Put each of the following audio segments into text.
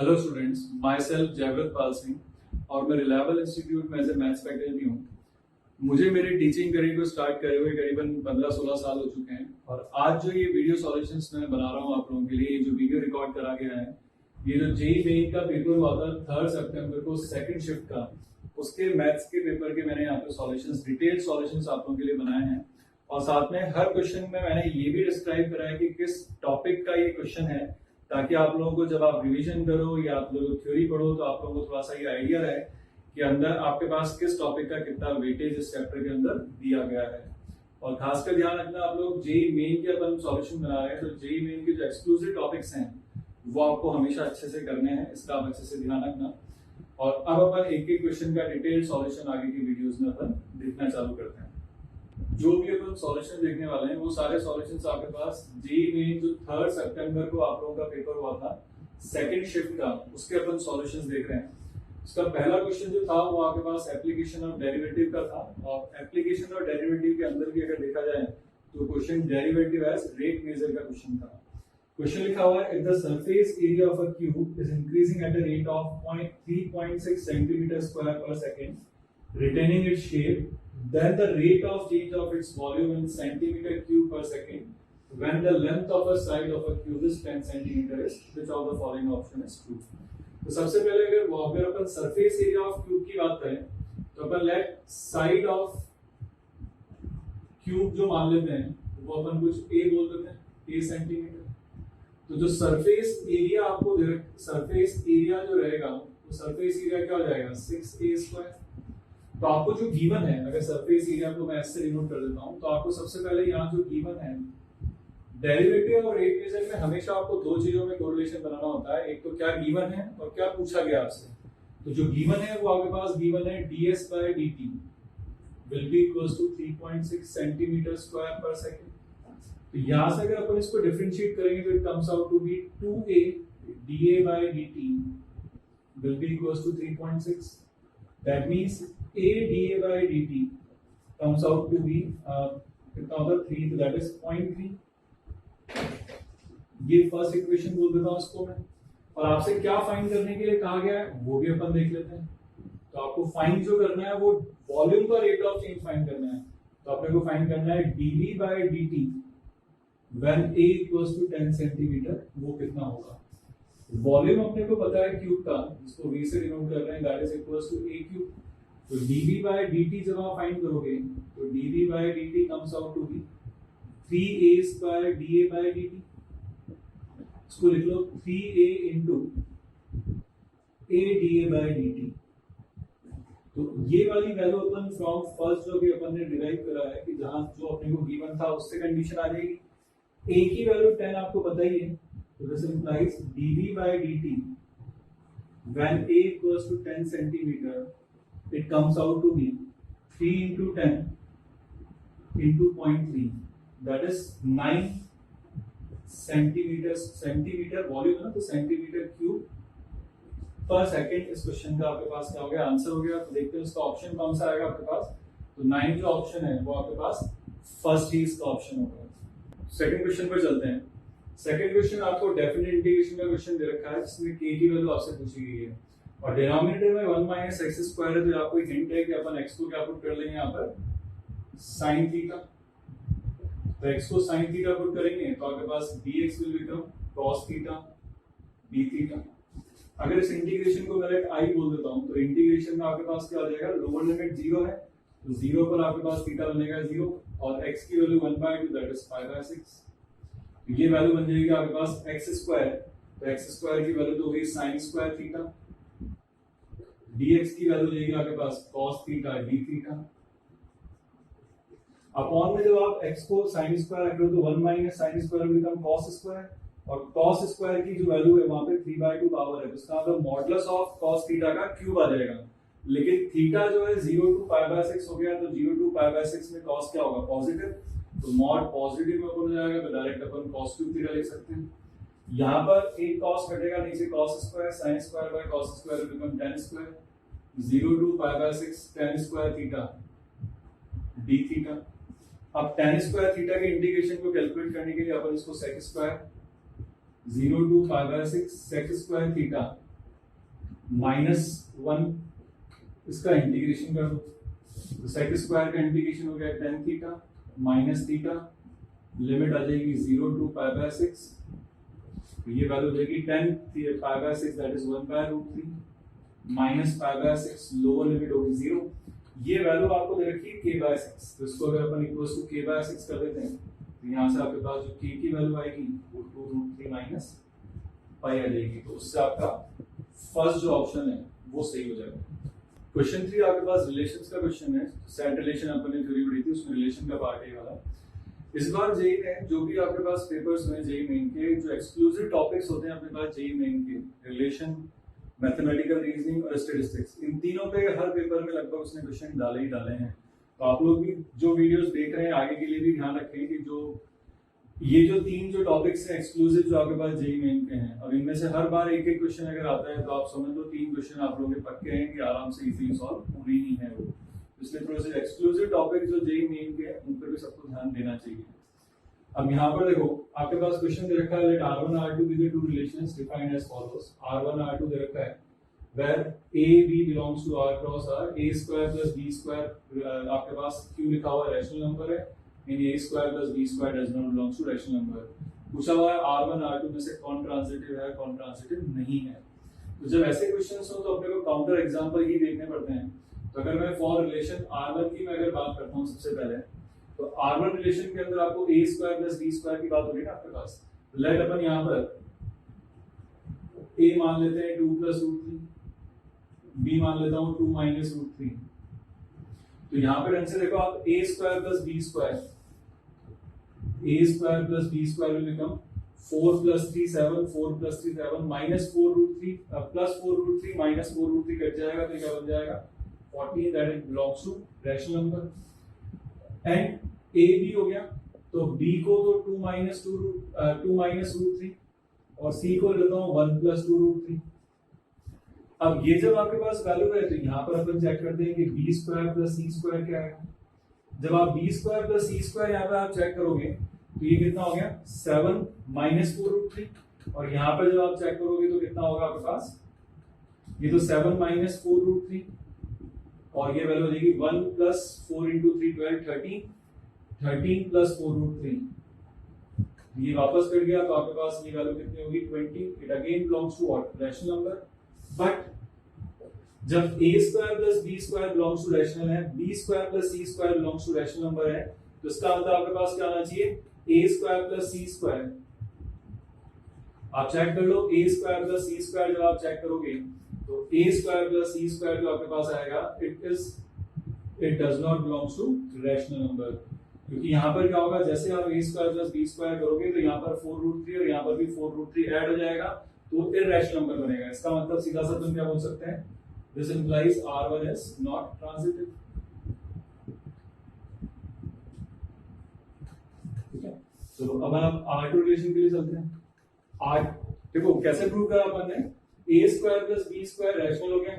Hello students, my self Jayavrat Pal Singh और मैं reliable institute में एज ए मैथ्स फैकल्टी हूँ। मुझे मेरी टीचिंग करियर को स्टार्ट करे हुए करीबन 15-16 साल हो चुके हैं और आज जो ये वीडियो सॉल्यूशंस मैं बना रहा हूँ आप लोगों के लिए, ये जो वीडियो रिकॉर्ड करा गया है, ये जो जेईई मेन का पेपर हुआ था 3 सितंबर को सेकंड शिफ्ट का, उसके मैथ्स के पेपर के मैंने यहाँ पे सॉल्यूशंस, डिटेल्ड सॉल्यूशंस आप लोगों के लिए बनाए हैं। और साथ में हर क्वेश्चन में मैंने ये भी डिस्क्राइब करा है कि किस टॉपिक का ये क्वेश्चन है, ताकि आप लोगों को जब आप रिवीजन करो या आप लोग थ्योरी पढ़ो तो आप लोगों को थोड़ा सा ये आइडिया रहे कि अंदर आपके पास किस टॉपिक का कितना वेटेज इस चैप्टर के अंदर दिया गया है। और खासकर ध्यान रखना, आप लोग जेईई मेन के अपन सॉल्यूशन बना रहे हैं तो जेईई मेन के जो एक्सक्लूसिव टॉपिक्स हैं वो आपको हमेशा अच्छे से करने हैं, इसका आप अच्छे से ध्यान रखना। और अब अपन एक एक क्वेश्चन का डिटेल सॉल्यूशन आगे की वीडियोस में अपन देखना चालू करते हैं। जो भी अपन सॉल्यूशन देखने वाले हैं वो सारे सॉल्यूशंस आपके पास जेईई मेन जो 3 सितंबर को आप लोगों का पेपर हुआ था सेकंड शिफ्ट का, उसके अपन सॉल्यूशंस देख रहे हैं। उसका पहला क्वेश्चन जो था वो आपके पास एप्लीकेशन और डेरिवेटिव का था, और एप्लीकेशन और डेरिवेटिव के अंदर भी अगर देखा जाए तो question derivative as rate measure का क्वेश्चन था। क्वेश्चन लिखा हुआ है, if the surface area of a cube is increasing at a rate of 3.6 centimetre square per second retaining its shape, then the rate of change of its volume in centimeter cube per second when the length of a side of a cube is 10 centimeter is which of the following option is true। तो सबसे पहले अगर अपन surface area of cube की बात करें तो अपन late side of cube जो मान लेते हैं वो अपन कुछ a बोल देते हैं, a सेंटीमीटर। तो जो सरफेस एरिया आपको सरफेस एरिया जो रहेगा वो सरफेस एरिया क्या हो जाएगा 6a स्क्वायर। तो आपको जो गिवन है, अगर सरफेस एरिया को मैं ऐसे डिनोट कर देता हूं तो आपको सबसे पहले यहाँ जो गिवन है डेरिवेटिव और रेट मेजर में हमेशा आपको दो चीजों में कोरिलेशन बनाना होता है, एक तो क्या गिवन है और क्या पूछा गया आपसे। तो जो गिवन है वो आपके पास गिवन है ds by dt will be equals to 3.6 centimetre square per second. तो यहां से अगर अपन इसको डिफरेंशिएट करेंगे तो it comes out to be 2a dA by dt will be equals to 3.6। That means a dA by dt comes out to be कितना होता है 3, तो that is 0.3। ये फर्स्ट इक्वेशन बोल देता हूं इसको मैं। और आपसे क्या फाइंड करने के लिए कहा गया है वो भी अपन देख लेते हैं। तो आपको फाइंड जो करना है वो वॉल्यूम का रेट ऑफ चेंज फाइंड करना है। तो अपने को फाइंड करना है dV by dt when a equals to 10 centimetre, वो कितना होगा। वॉल्यूम अपने को पता है क्यूब का, जिसको v से डिनोट कर रहे हैं, that is equals to a cube. तो dV by dt जब आप फाइंड करोगे तो dV by dt comes out to be 3a square dA by dt। इसको लिख लो 3a into a dA by dt। तो ये वाली वैल्यू अपन फ्रॉम फर्स्ट जो भी अपन ने डिराइव करा है कि जहां जो अपने को गिवन था उससे कंडीशन आ जाएगी। a की वैल्यू 10 आपको पता ही है, तो this implies dV by dt when a equals to 10 centimeter it comes out to be 3 into 10 into 0.3, that is 9 centimetre volume है ना, तो सेंटीमीटर क्यूब पर सेकंड। इस क्वेश्चन का आपके पास क्या हो गया, आंसर हो गया। तो देखते हैं उसका ऑप्शन कौन सा आएगा आपके पास। तो 9 जो ऑप्शन है वो आपके पास फर्स्ट ही इसका ऑप्शन होगा। सेकंड क्वेश्चन पर चलते हैं। सेकंड क्वेश्चन आपको डेफिनेट इंटीग्रेशन का क्वेश्चन दे रखा है जिसमें k की वैल्यू आपसे पूछी गई है और डिनोमिनेटर में 1 माइनस एक्स स्क्वायर है। तो आपको एक हिंट है कि अपन x को क्या पुट कर लेंगे यहाँ पर sin थीटा। तो x को sin थीटा पुट करेंगे तो आपके पास dx will become cos theta d theta. अगर इस इंटीग्रेशन को मैं I बोल देता हूँ तो इंटीग्रेशन में आपके पास क्या आ जाएगा, लोअर लिमिट 0 है तो 0 पर आपके पास थीटा बनेगा 0 और x की वैल्यू 1/2 दैट इज 5/6। ये वैल्यू बन जाएगी आपके पास x स्क्वायर। तो x स्क्वायर की वैल्यू तो होगी sin स्क्वायर थीटा, dx की वैल्यू हो जाएगी आपके पास cos theta d theta. Upon में जब आप x को sin स्क्वायर रख रहे हो तो 1 minus sin square will become cos square, और cos स्क्वायर की जो वैल्यू है वहां पे 3/2 पावर है, तो इसका मतलब मॉडुलस ऑफ cos थीटा का क्यूब आ जाएगा। लेकिन थीटा जो है 0 to π/6 हो गया, तो 0 to π/6 में cos क्या होगा, पॉजिटिव। तो मॉड पॉजिटिव में अपन हो जाएगा तो डायरेक्ट अपन cos क्यूब थीटा लिख सकते हैं। यहाँ पर एक cos कटेगा, नीचे cos square, sin square by cos square will become tan square. 0 to π/6 tan square theta d theta. अब tan स्क्वायर थीटा के इंटीग्रेशन को कैलकुलेट करने के लिए अपन इसको sec square 0 to π/6 sec square theta -1 इसका इंटीग्रेशन कर दो, सेक स्क्वायर का इंटीग्रेशन हो गया tan theta minus theta, limit आ जाएगी 0 to π/6, ये वैल्यू देगी tan π/6 that is 1/√3 minus π/6 lower limit होगी 0, ये वैल्यू आपको दे रखी है k/6, तो इसको अगर अपन इक्वल्स टू k/6 कर देते हैं तो यहाँ से आपके पास जो k की वैल्यू आएगी वो 2√3 माइनस पाई आ जाएगी, तो उससे आपका फर्स्ट जो ऑप्शन है वो सही हो जाएगा। क्वेश्चन 3 आपके पास रिलेशंस का क्वेश्चन है, सेट रिलेशन अपन ने थ्योरी पढ़ी थी उसमें रिलेशन का पार्ट है वाला। इस बार जेई में जो भी आपके पास पेपर्स में जेई मेन के जो एक्सक्लूसिव टॉपिक्स होते हैं अपने पास जेई मेन के, रिलेशन, मैथमेटिकल रीजनिंग और स्टैटिस्टिक्स, इन तीनों पे हर पेपर में लगभग उसने क्वेश्चन डाले ही डाले हैं। तो आप लोग भी जो वीडियोस देख रहे हैं आगे के लिए भी ध्यान रखें कि ये जो तीन जो टॉपिक्स हैं एक्सक्लूसिव जो आपके पास जेई मेन के हैं, अब इनमें से हर बार एक एक क्वेश्चन अगर आता है तो आप समझ लो 3 क्वेश्चन आप लोगों के पक्के हैं कि आराम से इजीली सॉल्व होने ही है वो, इसलिए थोड़े से एक्सक्लूसिव टॉपिक जो जेई मेन के हैं उन पर भी सबको ध्यान देना चाहिए। अब यहाँ पर देखो आपके पास क्वेश्चन दे रखा है, late R1 R2 be the two relations defined as follows। R1 R2 दे रखा है where A B belongs to R cross R, A square plus B square आपके पास क्यों लिखा हुआ है रैशनल नंबर है, यानी A square plus B square does not belongs to rational number. पूछा हुआ है R1 R2 में से कौन ट्रांजिटिव है कौन ट्रांजिटिव नहीं है। तो जब ऐसे क्वेश्चंस हो तो अपने को काउंटर एग्जांपल ही देखने पड़ते हैं। तो अगर मैं फॉर रिलेशन R1 की मैं अगर बात करता हूँ सबसे पहले, तो R1 रिलेशन के अंदर आपको A square plus B square की बात होगी ना आपके पास, लेट अपन यहाँ पर A मान लेते हैं 2 प्लस रूट 3, B मान लेता हूँ 2 माइनस रूट 3। तो यहाँ पे ढंग से देखो आप A square plus B square, A square plus B square will become 4 plus 3 7, 4 plus 3 7 minus 4 root 3 plus 4 root 3 minus 4 root 3 cut जाएगा तो क्या बन जाएगा 14, that is belongs to rational number. And A B हो गया तो B को तो 2 माइनस रूट 3 और C को लेता हूँ 1 प्लस 2 रूट 3। अब ये जब आपके पास वैल्यू है तो यहाँ पर अपन चेक करते हैं कि बी स्क्वायर प्लस सी स्क्वायर क्या है। जब आप बी स्क्वायर प्लस सी स्क्वायर यहाँ पे आप चेक करोगे तो ये कितना हो गया 7 माइनस 4 रूट 3, और यहाँ पर जब आप चेक करोगे तो कितना होगा आपके पास, ये तो 7 माइनस 4 रूट 3 और ये वैल्यू हो जाएगी 1 प्लस 4 इंटू 3 12 13 प्लस 4 रूट 3, ये वापस कट गया तो आपके पास ये वैल्यू कितनी होगी 20। It again belongs to what rational number. But जब a square plus b square belongs to rational है, b square plus c square belongs to rational number है, तो इसका मतलब आपके पास क्या आना चाहिए a square plus c square. आप चेक कर लो a square plus c square, जब आप चेक करोगे तो a square plus c square जो आपके पास आएगा it does not belongs to rational number, क्योंकि यहाँ पर क्या होगा जैसे आप a square plus b square करोगे तो यहाँ पर 4 रूट 3 और यहाँ पर भी 4 रूट 3 ऐड हो जाएगा तो इररेशनल नंबर बनेगा। इसका मतलब सीधा सा तुम क्या बोल सकते हैं, this implies R1 is not transitive। ठीक है, चलो अब हम R2 रिलेशन के लिए चलते हैं। R देखो कैसे प्रूव करा अपन ने, a square plus b square rational हो गया,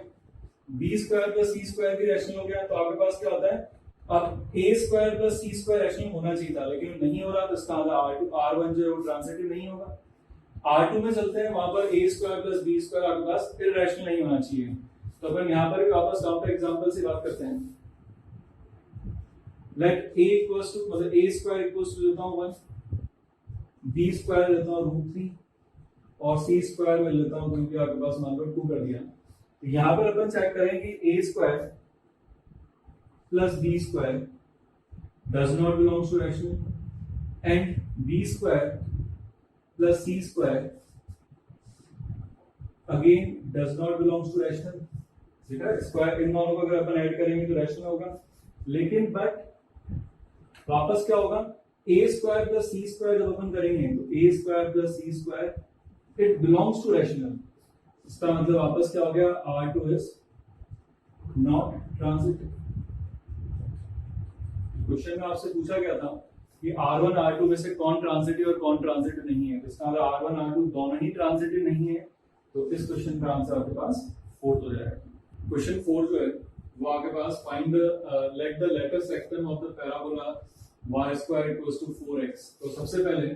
b square plus c square भी रैशनल हो गया, तो आपके पास क्या होता है अब a square plus c square rational होना चाहिए था लेकिन नहीं हो रहा, तो इसका मतलब R1 जो है वो ट्रांजिटिव नहीं होगा। R2 में चलते हैं, वहां पर a square plus b square आपके पास इररेशनल नहीं होना चाहिए, तो अपन यहाँ पर भी वापस काउंटर एग्जांपल से बात करते हैं। लेट a इक्वल्स टू मतलब a स्क्वायर इक्वल्स टू लेता हूँ 1, b स्क्वायर लेता हूँ रूट 3 और c स्क्वायर में लेता हूँ क्योंकि आपके पास मान लो 2 कर दिया। तो यहाँ पर अपन चेक करेंगे a square plus b square does not belongs to rational and b square plus c square again does not belongs to rational. ठीक है, स्क्वायर इन दोनों को अगर अपन ऐड करेंगे तो रैशनल होगा, लेकिन बट वापस क्या होगा a square plus c square जब अपन करेंगे तो a square plus c square it belongs to rational. इसका मतलब वापस क्या हो गया R2 is not transitive। Question में आपसे पूछा गया था कि R1 R2 में से कौन ट्रांजिटिव और कौन ट्रांजिटिव नहीं है, तो इसका मतलब R1 R2 दोनों ही ट्रांजिटिव नहीं है, तो इस क्वेश्चन का आंसर आपके पास 4 हो जाएगा। क्वेश्चन 4 जो है वो आपके पास find the let the latter section of the parabola y square equals to 4x। तो सबसे पहले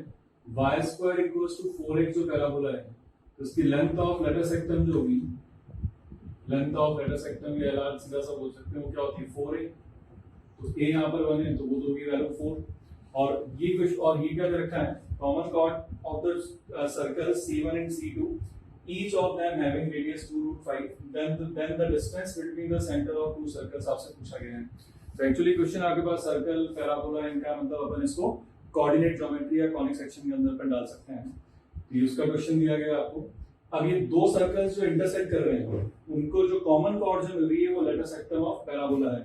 y square equals to 4x जो पैराबोला है तो इसकी लेंथ ऑफ लेटर सेक्शन जो होगी लेंथ ऑफ लेटर सेक्टम या LR सीधा सा बोल सकते हैं वो क्या होती है 4a, तो a यहाँ पर 1 है तो वो होगी वैल्यू 4। और ये कुछ और ये क्या दे रखा है, common chord of the circle C1 and C2, each of them having radius 2√5, then the distance between the center of two circles आपसे पूछा गया है। तो एक्चुअली क्वेश्चन आपके पास सर्कल पैराबोला इनका मतलब अपन इसको कोऑर्डिनेट ज्योमेट्री या कॉनिक सेक्शन के अंदर पर डाल सकते हैं। तो इसका क्वेश्चन दिया गया आपको। अब ये दो सर्कल्स जो इंटरसेक्ट कर रहे हैं उनको जो कॉमन कॉर्ड जो मिल रही है वो लेटर सेक्टम ऑफ पैराबोला है।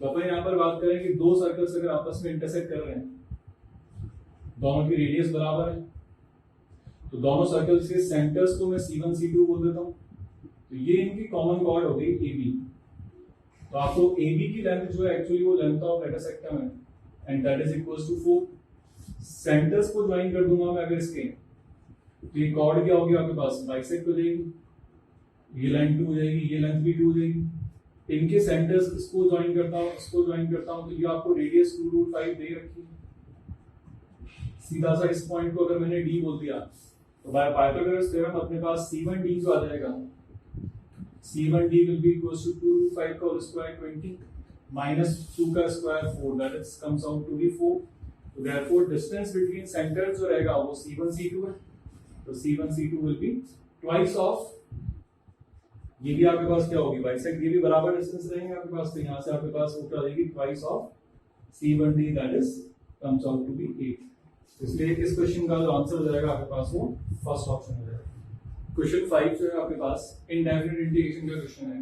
तो अपन यहाँ पर बात करें कि दो सर्कल्स अगर आपस में इंटरसेक्ट कर रहे हैं, दोनों की रेडियस बराबर है, तो दोनों सर्कल्स के सेंटर्स को मैं C1 C2 बोल देता हूँ। तो ये इनकी कॉमन कॉर्ड हो गई AB। तो आपको AB की लेंथ जो है एक्चुअली वो लेंथ ऑफ लेटर सेक्टम है and that is equals to 4। Centres को ज्वाइन कर दूंगा मैं अगर इसके, तो ये कॉर्ड क्या होगी आपके पास, बाइसेक्ट हो जाएगी, ये लेंथ 2 हो जाएगी, ये लेंथ भी 2 हो जाएगी। इनके सेंटर्स इसको ज्वाइन करता हूँ, इसको ज्वाइन करता हूँ, तो ये आपको रेडियस 2√5 दे रखी है। सीधा सा इस पॉइंट को अगर मैंने D बोल दिया तो बाय पाइथागोरस थ्योरम अपने पास C1D जो आ जाएगा, C1D will be equals to 2√5 का होल स्क्वायर 20 minus 2 का square 4, that is comes out to be 4। तो therefore distance between centers जो रहेगा वो C1 C2 है, तो C1 C2 will be twice of, ये भी आपके पास क्या होगी बाइसेक्ट, ये भी बराबर डिस्टेंस रहेंगे आपके पास, तो यहाँ से आपके पास वो क्या हो जाएगी twice of C1D, that is comes out to be 8। इसलिए इस क्वेश्चन का जो आंसर हो जाएगा आपके पास वो फर्स्ट ऑप्शन हो जाएगा। क्वेश्चन 5 जो है आपके पास इनडेफिनिट इंटीग्रेशन का क्वेश्चन है।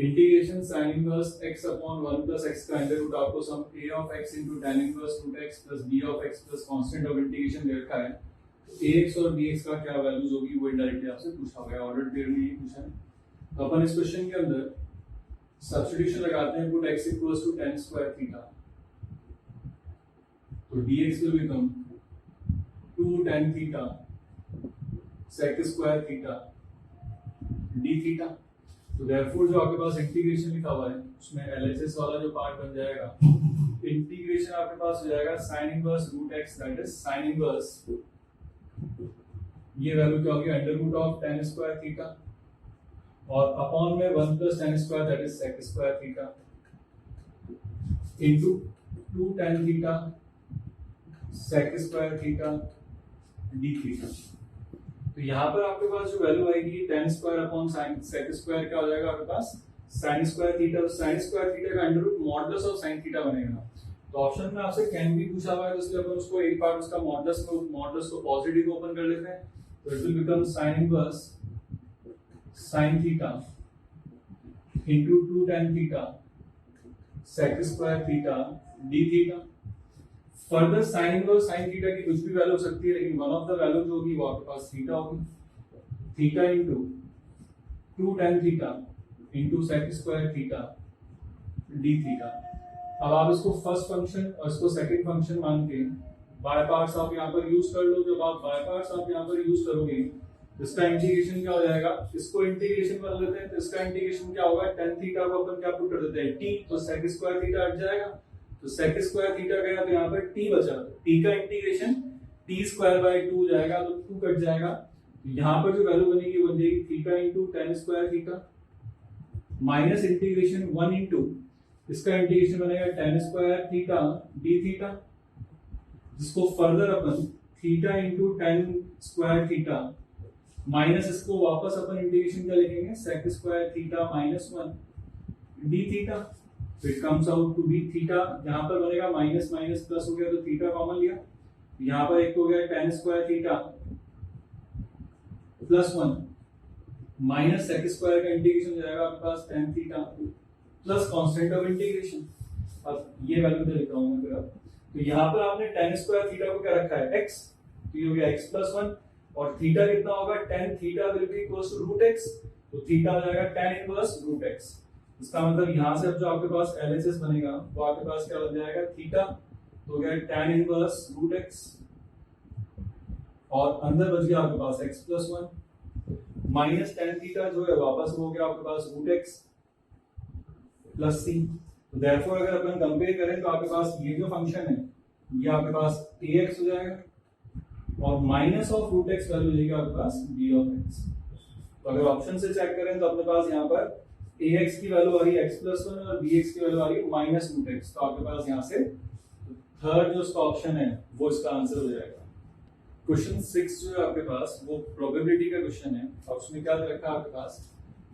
Integration sin inverse x upon 1 plus x का अंडर रूट आपको sum a of x into tan inverse root x plus b of x plus constant of integration दे रखा है। ax और bx का क्या वैल्यूज होगी वो इनडायरेक्टली आपसे पूछा गया, ऑर्डर पेयर में ये पूछा है। तो अपन इस क्वेश्चन के अंदर सब्स्टिट्यूशन लगाते हैं, put x equals to tan square theta, तो dx will become 2 tan theta sec square theta d theta. तो देयरफॉर जो आपके पास इंटीग्रेशन लिखा हुआ है उसमें LHS वाला जो पार्ट बन जाएगा, इंटीग्रेशन आपके पास हो जाएगा sin inverse root x, that is sin inverse, ये वैल्यू क्या होगी under root of tan square theta और अपॉन में 1 plus tan square that is sec square theta into 2 tan theta sec square theta d theta. तो यहाँ पर आपके पास जो वैल्यू आएगी tan square upon sin sec square क्या हो जाएगा आपके पास sin स्क्वायर थीटा, तो sin स्क्वायर थीटा का under root modulus of sin theta बनेगा। तो ऑप्शन में आपसे कैन भी पूछा हुआ है, इसलिए अपन उसको एक बार उसका मॉडुलस को पॉजिटिव ओपन कर लेते हैं, तो it will become sin inverse sin theta into 2 tan theta sec square theta d theta. Further sin inverse sin theta की कुछ भी वैल्यू हो सकती है, लेकिन वन ऑफ द वैल्यू जो होगी वो आपके पास थीटा होगी, theta into 2 tan theta into sec square theta d theta. अब आप इसको फर्स्ट फंक्शन और इसको सेकंड फंक्शन मान के बाय पार्ट्स आप यहाँ पर यूज कर लो। जब आप बाय पार्ट्स आप यहाँ पर यूज करोगे इसका इंटीग्रेशन क्या हो जाएगा, इसको इंटीग्रेशन कर लेते हैं, तो इसका इंटीग्रेशन क्या होगा, tan थीटा को अपन क्या पुट कर देते हैं t, तो sec स्क्वायर थीटा हट जाएगा, तो sec स्क्वायर थीटा गया तो यहाँ पर t बचा, तो t का इंटीग्रेशन t स्क्वायर बाय 2 जाएगा, तो 2 कट जाएगा, तो यहाँ पर जो वैल्यू बनेगी वो बन जाएगी theta into tan square theta minus integration 1 into इसका इंटीग्रेशन बनेगा tan square theta d theta, जिसको फर्दर अपन theta into tan square theta minus इसको वापस अपन इंटीग्रेशन क्या लिखेंगे sec square theta minus 1 d theta, तो it comes out to be theta, यहाँ पर बनेगा माइनस माइनस प्लस हो गया तो थीटा कॉमन लिया, यहाँ पर एक हो गया tan square theta plus 1 minus sec square का इंटीग्रेशन हो जाएगा आपके पास tan theta plus constant of integration. अब ये वैल्यू दे देता हूं मैं फिर अब, तो यहाँ पर आपने tan स्क्वायर थीटा को क्या रखा है x, तो ये हो गया x प्लस 1 और थीटा कितना होगा tan theta will be equals to root x, तो थीटा हो जाएगा tan इनवर्स रूट x। इसका मतलब यहाँ से अब जो आपके पास LHS बनेगा वो आपके पास क्या बन जाएगा थीटा, तो हो गया tan इनवर्स रूट x और अंदर बच गया आपके पास x plus 1 minus tan theta जो है वापस हो गया आपके पास रूट x प्लस c। तो देयरफॉर अगर अपन कंपेयर करें तो आपके पास ये जो फंक्शन है ये आपके पास ax हो जाएगा और minus of root x value हो जाएगी आपके पास b ऑफ x। तो अगर ऑप्शन से चेक करें तो अपने पास यहाँ पर ax की वैल्यू आ रही है x+1 और bx की वैल्यू आ रही है -√x। तो आपके पास यहाँ से थर्ड जो इसका ऑप्शन है वो इसका आंसर हो जाएगा। क्वेश्चन 6 जो है आपके पास वो प्रोबेबिलिटी का क्वेश्चन है और उसमें क्या रखा है आपके पास,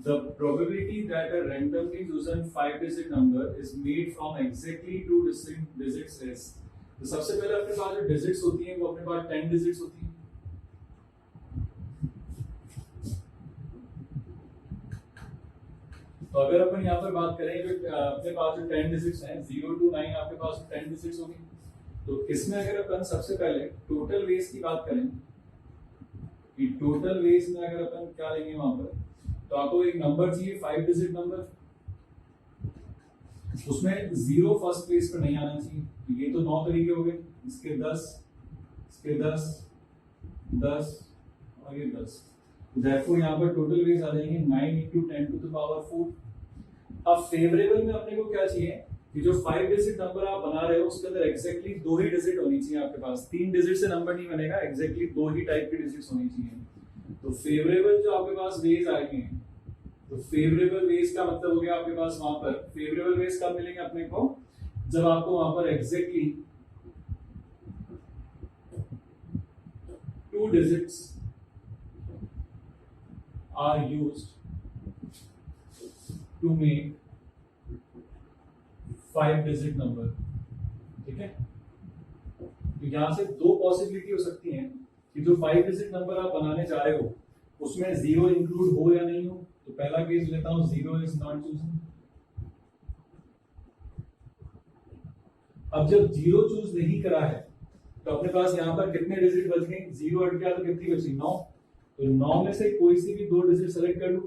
the probability that a randomly chosen 5-digit number is made from exactly 2 distinct digits is. तो सबसे पहले अपने पास जो डिजिट्स होती हैं वो अपने पास 10 डिजिट्स होती हैं। तो अगर अपन यहाँ पर बात करें जो अपने पास जो 10 डिजिट्स हैं 0 to 9 आपके पास 10 डिजिट्स होगी। तो इसमें अगर अपन सबसे पहले टोटल वेज की बात करें कि टोटल वेज में अगर अपन क्या लेंगे वहां पर, तो आपको एक नंबर चाहिए 5 डिजिट नंबर, उसमें 0 फर्स्ट प्लेस पर नहीं आना चाहिए। तो ये तो 9 तरीके हो गए, इसके 10, इसके 10, 10 और ये 10। Therefore यहाँ पर टोटल वेज आ जाएंगे 9 × 10⁴। अब फेवरेबल में अपने को क्या चाहिए कि जो 5 डिजिट नंबर आप बना रहे हो उसके अंदर एग्जैक्टली 2 ही डिजिट होनी चाहिए आपके पास, 3 डिजिट से नंबर नहीं बनेगा, एग्जैक्टली 2 ही टाइप की डिजिट्स होनी चाहिए। तो फेवरेबल जो आपके पास वेज आएंगे, तो फेवरेबल वेज का मतलब हो गया आपके पास वहां पर फेवरेबल वेज कब मिलेंगे अपने को, जब आपको वहां पर exactly 2 digits are used to make 5-digit number। ठीक है, तो यहां से दो पॉसिबिलिटी हो सकती हैं कि जो 5-digit नंबर आप बनाने जा रहे हो उसमें 0 इंक्लूड हो या नहीं हो। तो पहला केस लेता हूं 0 इज नॉट चूजन। अब जब 0 चूज नहीं करा है तो अपने पास यहां पर कितने डिजिट बच गए, 0 हट गया तो कितनी बची, 9। तो 9 में से कोई सी भी 2 डिजिट सेलेक्ट कर लूं।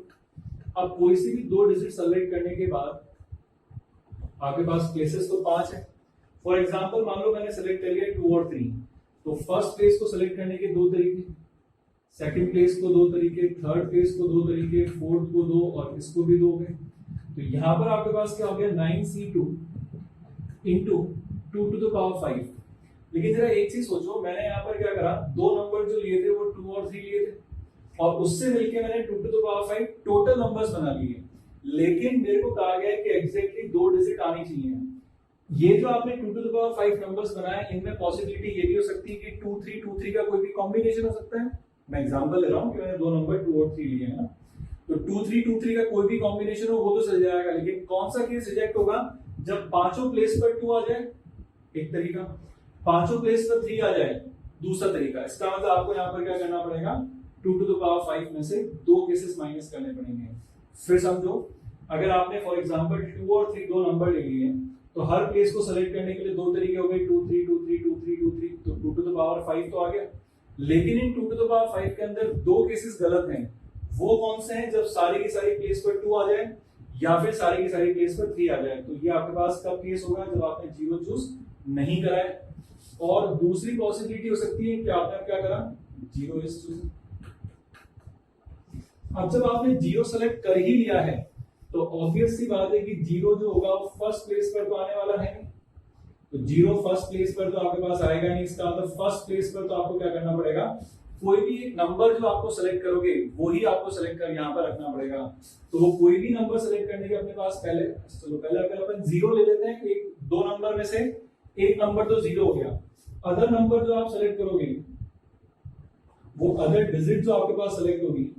अब कोई सी भी 2 डिजिट सेलेक्ट करने के बाद आपके पास प्लेसेस तो 5 है। फॉर एग्जांपल मान लो मैंने सेलेक्ट कर लिया 2 और 3, तो फर्स्ट प्लेस को सेलेक्ट करने के 2 तरीके, सेकंड प्लेस को 2 तरीके, थर्ड प्लेस को 2 तरीके, फोर्थ को 2 और इसको भी 2 हो गए। तो यहां पर आपके पास क्या हो गया 9c2 × 2⁵। लेकिन जरा एक चीज सोचो, मैंने यहाँ पर क्या करा, 2 नंबर जो लिए थे वो 2 और 3 लिए थे और उससे मिलके मैंने 2⁵ टोटल नंबर्स बना लिए। लेकिन मेरे को कहा गया है कि एग्जैक्टली 2 डिजिट आनी चाहिए। ये जो आपने 2⁵ नंबर्स बनाए इनमें पॉसिबिलिटी ये भी हो सकती है कि 2 3 2 3 का कोई भी कॉम्बिनेशन हो सकता है। मैं एग्जांपल ले रहा हूं कि मैंने 2 नंबर 2 और 3 लिए हैं ना, तो 2 3 2 3 का कोई भी कॉम्बिनेशन हो वो तो चल जाएगा। लेकिन कौन सा केस रिजेक्ट होगा, जब पांचों प्लेस पर 2 आ जाए एक तरीका, पांचों प्लेस पर 3 आ जाए दूसरा तरीका। इसका मतलब आपको यहाँ पर क्या करना पड़ेगा, 2⁵ में से 2 केसेस माइनस करने पड़ेंगे। फिर समझो, अगर आपने फॉर एग्जांपल 2 और 3 दो नंबर ले लिए तो हर प्लेस को सेलेक्ट करने के लिए 2 तरीके हो गए, 2 3 2 3 2 3 2 3, तो 2⁵ तो आ गया। लेकिन इन 2⁵ के अंदर 2 केसेस गलत हैं। वो कौन से हैं, जब सारी की सारी प्लेस पर 2 आ जाए या फिर सारी की सारी प्लेस पर 3 आ जाए। तो ये आपके पास कब केस होगा, जब आपने 0 चूज नहीं करा है। और दूसरी पॉसिबिलिटी हो सकती है कि आपने क्या करा, 0 इज चूजन। अब जब आपने 0 सेलेक्ट कर ही लिया है तो ऑब्वियस सी बात है कि 0 जो होगा वो फर्स्ट प्लेस पर तो आने वाला है नहीं। तो 0 फर्स्ट प्लेस पर तो आपके पास आएगा नहीं। इसका मतलब फर्स्ट प्लेस पर तो आपको क्या करना पड़ेगा, कोई भी एक नंबर जो आपको सेलेक्ट करोगे वही आपको सेलेक्ट कर यहाँ पर रखना पड़ेगा। तो वो कोई भी नंबर सेलेक्ट करने के अपने पास पहले, चलो पहले अगर अपन 0 ले लेते हैं, एक 2 नंबर में से एक नंबर तो 0 हो गया। अदर नंबर जो आप सेलेक्ट करोगे वो अदर डिजिट जो आपके पास सेलेक्ट होगी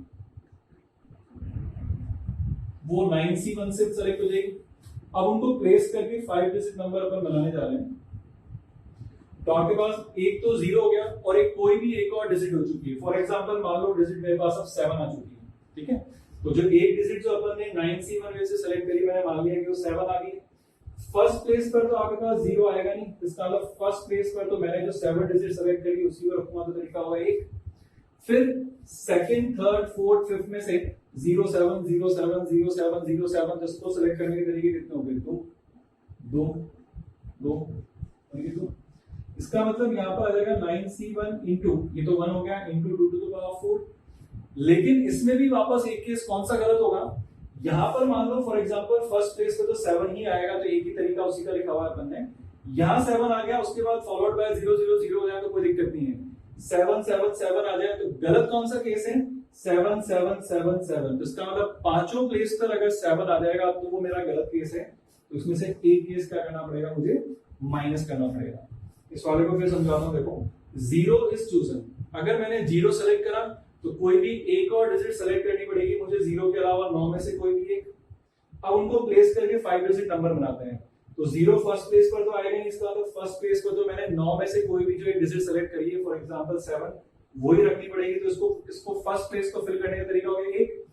वो 9c1 से सेलेक्ट हो जाएगी। अब उनको प्लेस करके 5 डिजिट नंबर अपन बनाने जा रहे हैं। तो आपके पास एक तो 0 हो गया और एक कोई भी एक और डिजिट हो चुकी है। फॉर एग्जांपल मान लो डिजिट मेरे पास अब 7 आ चुकी है, ठीक है। तो जो एक डिजिट जो अपन ने 9c1 से सेलेक्ट करी, मैंने मान लिया कि वो 7 आ गई। फर्स्ट प्लेस पर तो आपके पास 0 आएगा नहीं, इसका मतलब फर्स्ट प्लेस पर तो मैंने जो 7 डिजिट सेलेक्ट करी उसी को रखूंगा, तो तरीका होगा 1। फिर सेकंड, थर्ड, फोर्थ, फिफ्थ में से 0 7 0 7 0 7 0 7 जिसको सेलेक्ट करने के तरीके कितने हो गए, 2 2 2। इसका मतलब यहाँ पर आ जाएगा 9c1 इंटू, ये तो 1 हो गया, इंटू 2⁴। लेकिन इसमें भी वापस एक केस कौन सा गलत होगा, यहाँ पर मान लो फॉर एग्जांपल फर्स्ट प्लेस पे तो 7 ही आएगा, तो एक ही तरीका उसी का लिखा हुआ है अपन ने। यहाँ 7 आ गया, उसके बाद फॉलोड बाय 0 0 0 हो जाए तो कोई दिक्कत नहीं है। 7 7 7 आ जाए तो गलत कौन सा केस है, 7 7 7 7, तो इसका मतलब पांचों प्लेस पर अगर 7 आ जाएगा तो वो मेरा गलत केस है, तो इसमें से एक केस क्या करना पड़ेगा, मुझे माइनस करना पड़ेगा। इस वाले को फिर समझाता हूं। देखो, 0 इज चूजन, अगर मैंने 0 सेलेक्ट करा तो कोई भी एक और डिजिट सेलेक्ट करनी पड़ेगी मुझे 0 के अलावा 9 में से कोई भी एक। अब उनको प्लेस करके 5 डिजिट नंबर बनाते हैं, तो 0 फर्स्ट प्लेस पर तो आएगा नहीं, इसका मतलब फर्स्ट प्लेस पर तो मैंने 9 में से कोई भी जो एक डिजिट सेलेक्ट करी है, फॉर एग्जांपल 7, वही रखनी पड़ेगी। तो इसको फर्स्ट प्लेस को फिल करने का तरीका हो गया एक।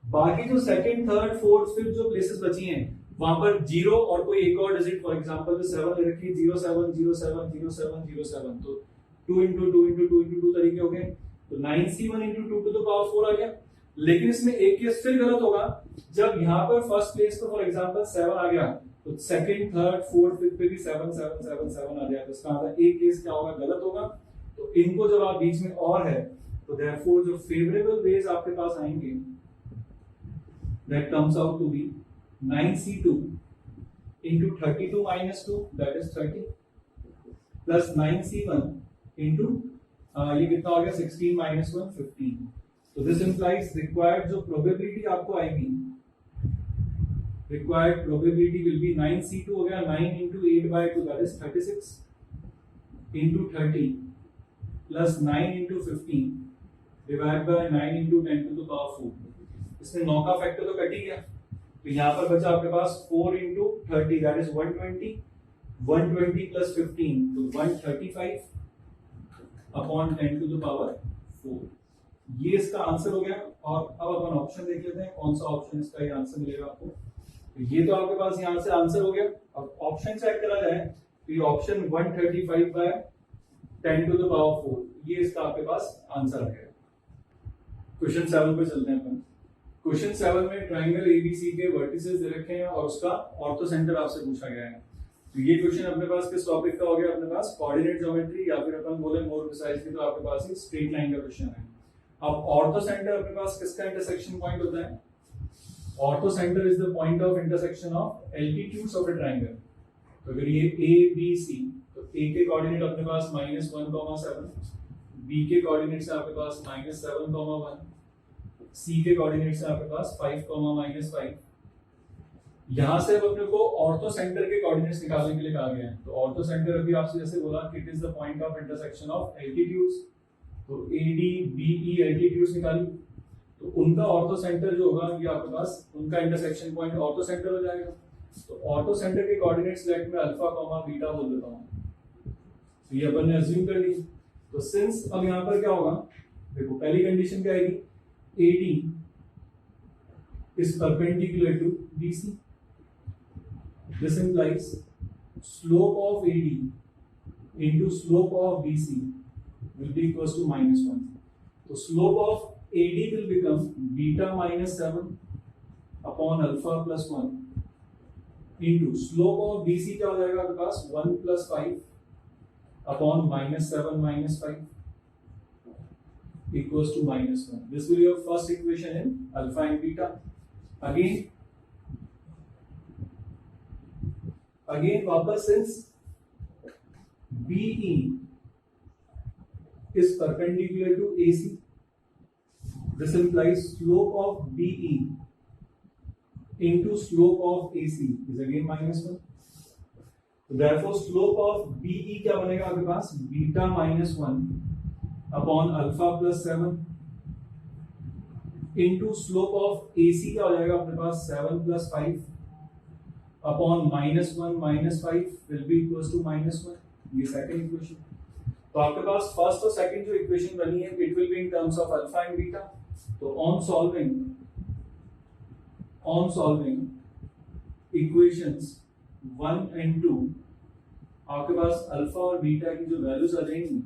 बाकी जो सेकंड, थर्ड, फोर्थ, फिफ्थ जो प्लेसेस बची हैं वहां पर 0 और कोई एक और डिजिट, फॉर एग्जांपल जो 7 ले रखी है 0 7 0 7 0 7 0 7, तो 2 into 2 into 2 into 2 तरीके हो गए, तो 9c1 into 2 to the power 4 आ गया। लेकिन इसमें एक केस फिर गलत होगा, जब यहाँ पर फर्स्ट प्लेस पर फॉर एग्जांपल 7 आ गया तो सेकंड, थर्ड, फोर्थ, फिफ्थ पे भी 7 7 7 7 आ जाए, तो इसका मतलब एक केस क्या होगा, गलत होगा। तो इनको जब आप बीच में और है तो देयरफॉर जो फेवरेबल वेज आपके पास आएंगे, that comes out to be 9c2 into 32 minus 2, that is 30, plus 9c1 into ये कितना हो गया 16 minus 1 15। तो दिस implies required जो probability आपको आएगी, required probability will be 9c2 हो गया 9 into 8 by 2, that is 36 into 30 plus 9 into 15 divided by 9 into 10 to the power 4। इसमें 9 का फैक्टर तो कट ही गया, तो यहाँ पर बचा आपके पास 4 into 30, that is 120, 120 plus 15 तो 135 upon 10 to the power 4। ये इसका आंसर हो गया। और अब अपन ऑप्शन देख लेते हैं, कौन सा ऑप्शन इसका ये आंसर मिलेगा आपको। तो ये तो आपके पास यहाँ से आंसर हो गया। अब ऑप्शन चेक करा जाए तो ये option 135 by 10 to the power 4, ये इसका आपके पास आंसर आ गया। क्वेश्चन 7 पे चलते हैं अपन। क्वेश्चन 7 में ट्राइंगल एबीसी के वर्टिसेस दे रखे हैं और उसका ऑर्थो सेंटर आपसे पूछा गया है। तो ये क्वेश्चन अपने पास किस टॉपिक का हो गया, अपने पास कोऑर्डिनेट ज्योमेट्री, या फिर अपन बोले मोर प्रिसाइजली तो आपके पास एक स्ट्रेट लाइन का क्वेश्चन है। अब ऑर्थो सेंटर अपने पास किसका इंटरसेक्शन पॉइंट होता है, ortho centre is the point of intersection of altitudes of a triangle. तो अगर ये ए बी सी, तो ए के कोऑर्डिनेट अपने पास -1, 7, बी के कोऑर्डिनेट से आपके पास -7, 1, सी के कोऑर्डिनेट से आपके पास 5, -5। यहां से अब अपने को ऑर्थो सेंटर के कोऑर्डिनेट्स निकालने के लिए कहा गया है। तो ऑर्थो सेंटर अभी आपसे जैसे बोला कि it is the point of intersection of altitudes, तो एडी बीई एल्टीट्यूड्स निकाली, तो उनका ऑर्थो सेंटर जो होगा ये आपके पास उनका इंटरसेक्शन पॉइंट ऑर्थो सेंटर हो जाएगा। तो ऑर्थो सेंटर के कोऑर्डिनेट्स लेट में अल्फा, बीटा बोल देता हूं, तो ये अपन ने अज्यूम कर ली। तो सिंस अब यहां पर क्या होगा, देखो पहली कंडीशन क्या आएगी, AD is perpendicular to BC. This implies slope of AD into slope of BC will be equals to -1. So slope of AD will become beta -7 upon alpha plus 1 into slope of BC क्या हो जाएगा आपके पास 1 plus 5 upon -7 -5 equals to -1. This will be your first equation in alpha and beta. Again वापस since BE is perpendicular to AC, this implies slope of BE into slope of AC is again -1. So therefore slope of BE क्या बनेगा आपके पास beta -1 upon alpha plus 7 into slope of AC क्या हो जाएगा अपने पास 7 plus 5 upon -1 -5 will be equals to -1। ये सेकंड इक्वेशन। तो आपके पास फर्स्ट और सेकंड जो इक्वेशन बनी है it will be in terms of alpha and beta. तो ऑन सॉल्विंग इक्वेशंस 1 एंड 2 आपके पास अल्फा और बीटा की जो वैल्यूज आ जाएंगी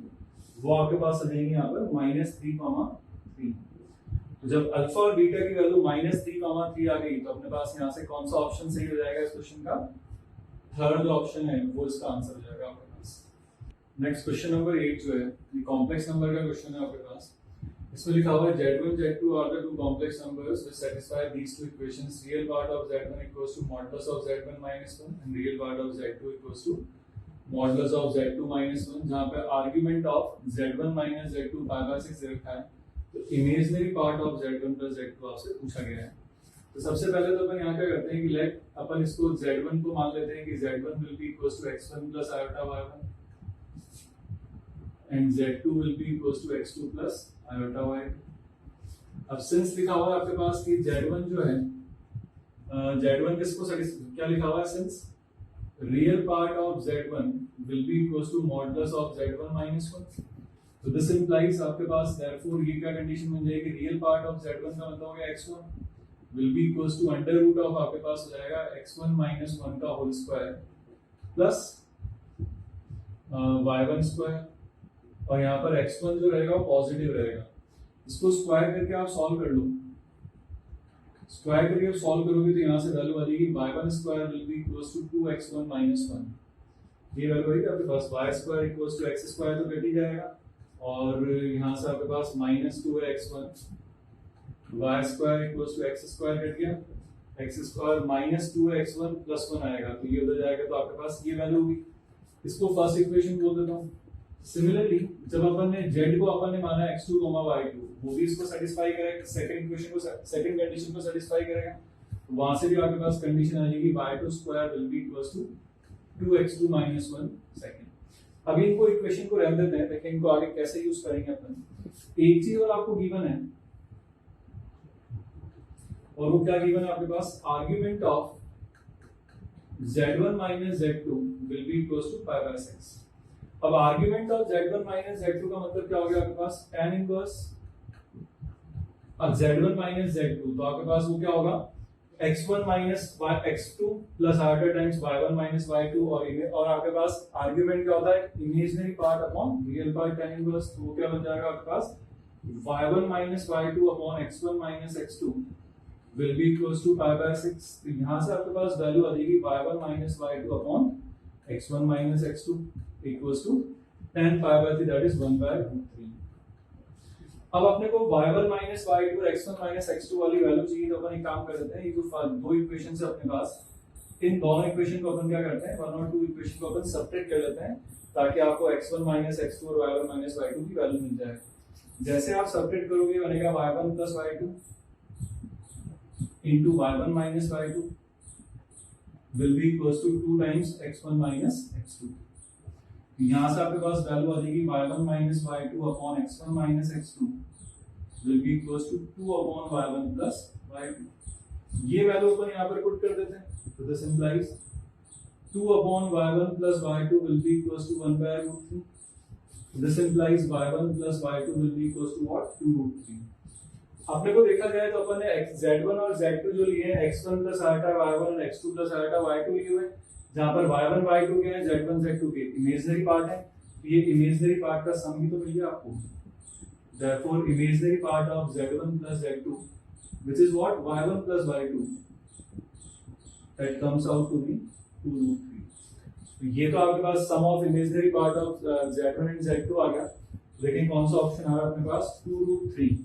वो आपके पास आ जाएंगे यहाँ पर -3, तो जब अल्फा और बीटा की वैल्यू -3, आ गई तो अपने पास यहाँ से कौन सा ऑप्शन सही हो जाएगा इस क्वेश्चन का, थर्ड जो ऑप्शन है वो इसका आंसर हो जाएगा आपके पास। नेक्स्ट क्वेश्चन नंबर 8 जो है ये कॉम्प्लेक्स नंबर का क्वेश्चन है आपके पास। इसमें लिखा हुआ है Z1 Z2 are the two complex numbers which satisfy these two equations, real part of Z1 equals to modulus of Z1 -1 and real part of Z2 equals to modulus of Z2 -1, जहां पे argument of Z1 - Z2 π/6 रखा है तो imaginary part of z1 plus z2 आपसे पूछा गया है। तो सबसे पहले तो अपन यहाँ क्या करते हैं कि लेट अपन इसको z1 को मान लेते हैं कि z1 will be equals to x1 plus iota y1 and z2 will be equals to x2 plus iota y2। अब सिंस लिखा हुआ है आपके पास कि z1 जो है z1 किसको क्या लिखा हुआ है, since real part of z1 will be equals to modulus of z1 minus 1। तो दिस इंप्लाइज आपके पास देयरफॉर ये क्या कंडीशन बन जाएगी, रियल पार्ट ऑफ z1 का मतलब हो गया x1 will be equals to under root of आपके पास हो जाएगा x1 माइनस 1 का whole square plus y1 square, और यहाँ पर x1 जो रहेगा वो पॉजिटिव रहेगा। इसको स्क्वायर करके आप सॉल्व कर लो, स्क्वायर करके आप सॉल्व करोगे तो यहाँ से वैल्यू आ जाएगी y1 square will be equals to 2x1 minus 1। ये वैल्यू आएगी आपके पास y square equals to x square तो कट ही जाएगा, और यहाँ से आपके पास minus 2x1 y square equals to x square cut गया, x square minus 2x1 plus 1 आएगा, तो ये उधर जाएगा तो आपके पास ये वैल्यू होगी। इसको फर्स्ट इक्वेशन बोल देता हूँ। सिमिलरली जब अपन ने z को अपन ने माना x2, y2, वो भी इसको सेटिस्फाई करेगा, सेकंड इक्वेशन को सेकंड कंडीशन को सेटिस्फाई करेगा, तो वहां से भी आपके पास कंडीशन आ जाएगी y2 square will be equals to 2x2 minus 1 second. अभी इनको इक्वेशन को रहने देते हैं, देखिए इनको आगे कैसे यूज करेंगे अपन। एक चीज और आपको गिवन है, और वो क्या गिवन है आपके पास, argument of z1 minus z2 will be equals to pi by 6। अब argument of z1 minus z2 का मतलब क्या हो गया आपके पास, tan इनवर्स अब z1 माइनस z2, तो आपके पास वो क्या होगा x1 minus x2 plus iota times y1 minus y2, और आपके पास आर्गुमेंट क्या होता है, imaginary part upon real part tan inverse, तो वो क्या बन जाएगा आपके पास y1 minus y2 upon x1 minus x2 will be equals to pi by 6। तो यहां से आपके पास वैल्यू आ जाएगी y1 minus y2 upon x1 minus x2 equals to tan pi by 3 that is 1 by root 3। अब अपने को y1 माइनस y2 और x1 माइनस x2 वाली वैल्यू चाहिए, तो अपन एक काम कर देते हैं, ये जो दो इक्वेशन है अपने पास, इन दोनों इक्वेशन को अपन क्या करते हैं, वन और टू इक्वेशन को अपन सब्ट्रैक्ट कर लेते हैं, ताकि आपको x1 माइनस x2 और y1 माइनस y2 की वैल्यू मिल जाए। जैसे आप सब्ट्रैक्ट करोगे बनेगा y1 plus y2 into y1 minus y2 will be equals to 2 times x1 minus x2। यहाँ से आपके पास वैल्यू आ जाएगी y1 minus y2 upon x1 minus x2 will be equals to 2 upon y1 plus y2। ये value अपन यहाँ पर put कर देते हैं, तो this implies 2 upon y1 plus y2 will be equals to 1 by root 3। This implies y1 plus y2 will be equals to what, 2 root 3। अपने को देखा जाए तो अपन ने z1 और z2 जो लिए हैं, x1 प्लस आयोटा y1 और x2 प्लस आयोटा y2 लिए हुए, जहां पर y1 y2 के हैं, z1 z2 के इमेजिनरी पार्ट है, ये इमेजिनरी पार्ट का सम भी तो मिल गया आपको। Therefore imaginary part of z1 plus z2 which is what, y1 plus y2, that comes out to be 2 root 3। तो ये तो आपके पास sum of imaginary part of z1 and z2 आ गया, लेकिन कौन सा ऑप्शन आ रहा है अपने पास, 2 root 3।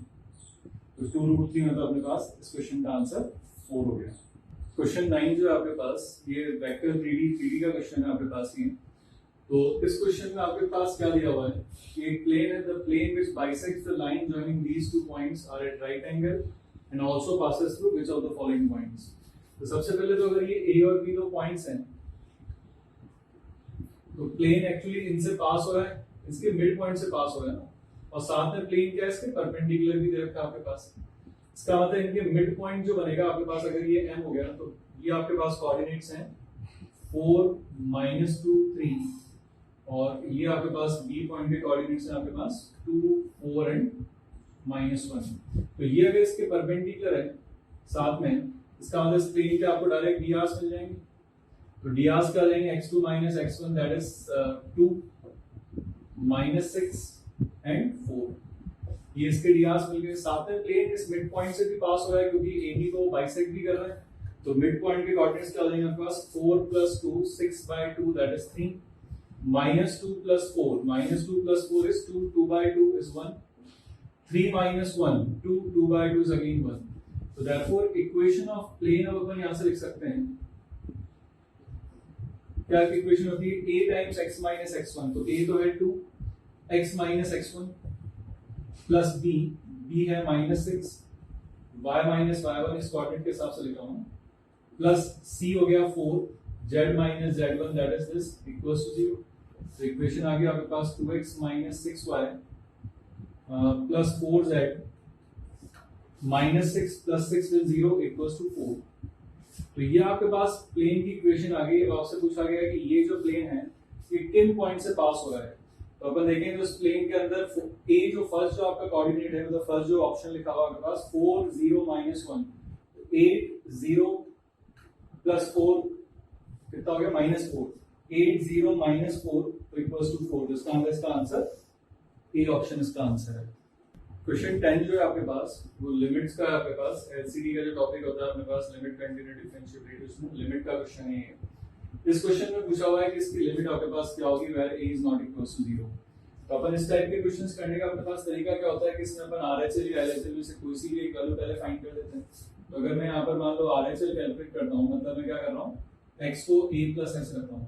तो 2 रूट 3 मतलब अपने पास इस क्वेश्चन का आंसर 4 हो गया। क्वेश्चन 9 जो है आपके पास, ये वेक्टर 3D का क्वेश्चन है आपके पास ये। तो इस क्वेश्चन में आपके पास क्या दिया हुआ है कि एक प्लेन है, the plane which bisects the line joining these two points are at right angle and also passes through which of the following points. तो सबसे पहले तो अगर ये ए और बी दो पॉइंट्स हैं, तो प्लेन एक्चुअली इनसे पास हो रहा है, इसके मिड पॉइंट से पास हो रहा है ना, और साथ में प्लेन क्या है, इसके परपेंडिकुलर भी दे रखा है आपके पास। इसका मतलब इनके मिड पॉइंट जो बनेगा आपके पास, अगर ये m हो गया ना, तो ये आपके पास कोऑर्डिनेट्स हैं 4 -2 3, और ये आपके पास b पॉइंट के कोऑर्डिनेट्स हैं आपके पास 2 4 एंड -1। तो ये अगर इसके परपेंडिकुलर है साथ में, इसका मतलब इस प्लेन के आपको डायरेक्ट drs मिल जाएंगे। तो drs का लेंगे x2 - x1 that is 2 -6 and 4, ये इसके drs मिल गए। साथ में प्लेन इस मिड पॉइंट से भी पास हो रहा है, क्योंकि AB को बाइसेक्ट भी कर रहा है, तो मिड पॉइंट के कोऑर्डिनेट्स क्या लेंगे आपके पास 4 + 2 6/2 that is 3, -2 + 4 -2 + 4 is 2 2/2 is 1, 3 - 1 2 2/2 is again 1। तो therefore इक्वेशन ऑफ प्लेन अब अपन यहां से लिख सकते हैं, क्या इक्वेशन होती है, a टाइम्स x - x1, तो a तो है 2 x - x1 plus b e है -6, y माइनस y1 इस कोऑर्डिनेट के हिसाब से लिखा हूं, प्लस c हो गया 4, z minus z1 that is this equals to 0। तो इक्वेशन आ गई आपके पास 2x minus 6y plus 4z minus 6 plus 6 will 0 equals to 4। तो ये आपके पास प्लेन की इक्वेशन आ गई। अब आपसे पूछा गया कि ये जो प्लेन है ये किन पॉइंट से पास हो रहा है। तो अपन देखेंगे उस प्लेन के अंदर ए जो फर्स्ट जो आपका कोऑर्डिनेट है, मतलब फर्स्ट जो ऑप्शन लिखा हुआ आपके पास 4 0 -1, 8 0 प्लस 4 कितना हो गया -4, 8 0 -4 तो इक्वल्स टू 4। इसका आंसर ए ऑप्शन इसका आंसर है। क्वेश्चन 10 जो है आपके पास वो लिमिट्स का है। आपके पास एलसीडी का जो टॉपिक होता है अपने पास लिमिट कंटिन्यूटी डिफरेंशिएबिलिटी, उसमें लिमिट का क्वेश्चन है ये। इस क्वेश्चन में पूछा हुआ है कि इसकी लिमिट आपके पास क्या होगी where a is not equal to 0। तो अपन इस टाइप के क्वेश्चंस करने का अपने पास तरीका क्या होता है कि इसमें अपन आरएचएल या एलएचएल में से कोई सी भी एक वैल्यू पहले फाइंड कर देते हैं। तो अगर मैं यहां पर मान लो आरएचएल कैलकुलेट करता हूं, मतलब मैं क्या कर रहा हूं x को a + x रखता हूं,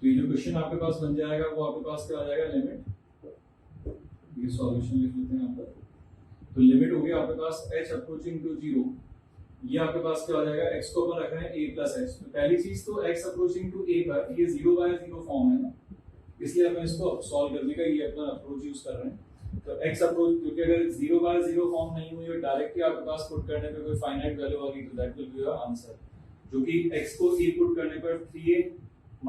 तो ये जो क्वेश्चन आपके पास बन जाएगा वो आपके पास क्या आ जाएगा लिमिट, ये सॉल्यूशन लिख लेते हैं यहां पर। तो लिमिट हो गई आपके पास h अप्रोचिंग टू 0, ये आपके पास क्या हो जाएगा x को अपन रख रहे हैं a + x। तो पहली चीज तो x अप्रोचिंग टू a पर ये 0/0 फॉर्म है ना, इसलिए हमें इसको सॉल्व करने का ये अपना अप्रोच यूज कर रहे हैं। तो x अप्रोच क्योंकि अगर 0/0 फॉर्म नहीं हुई और डायरेक्टली आपके पास पुट करने पे कोई फाइनाइट वैल्यू आ गई तो that will be your answer, जो कि x को a पुट करने पर 3a -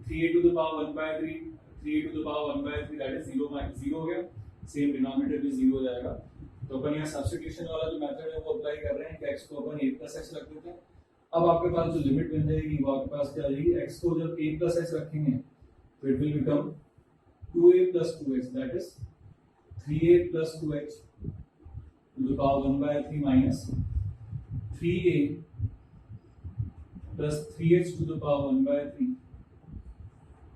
3a to the power 1/3, 3a to the power 1/3 that is 0 हो गया, सेम डिनोमिनेटर भी 0 हो जाएगा। तो अपन यहाँ सब्स्टिट्यूशन वाला जो मेथड है वो अप्लाई कर रहे हैं कि x को अपन a + x रख देते हैं। अब आपके पास जो लिमिट बन जाएगी वो आपके पास क्या आ जाएगी, x को जब a + x रखेंगे तो it will become 2a + 2x that is 3a + 2x to the power 1/3 minus 3a + 3x to the power 1/3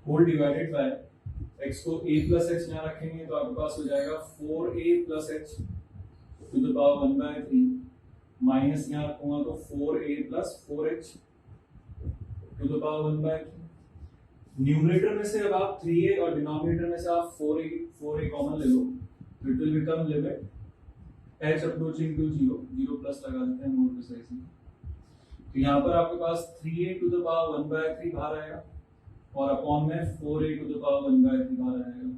whole divided by x को a + x यहाँ रखेंगे तो आपके पास हो जाएगा 4a + x to the power 1/3 minus यहाँ रखूंगा तो 4a + 4h to the power 1/3। Numerator में से अब आप 3a और डिनोमिनेटर में से आप 4a कॉमन ले लो तो it will become limit h approaching to 0, 0 plus लगा देते हैं मोर प्रिसाइजली। तो यहाँ पर आपके पास 3a टू द पावर 1/3 बाहर आएगा और अपॉन में 4a टू द पावर 1/3 बाहर आएगा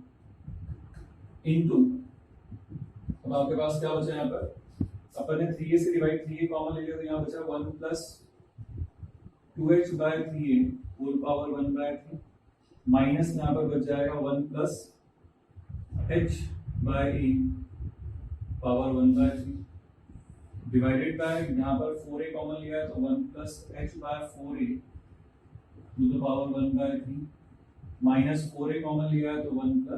इनटू, अब आपके पास क्या बचा यहाँ पर, अपन ने 3a से डिवाइड 3a कॉमन ले लिया तो यहाँ बचा 1 + 2h/3a होल पावर 1/3 माइनस यहाँ पर बच जाएगा 1 + h/a पावर 1/3 डिवाइडेड बाय यहाँ पर 4a कॉमन लिया है तो 1 + h/4a to the power 1/3 minus 4a common लिया है तो 1 +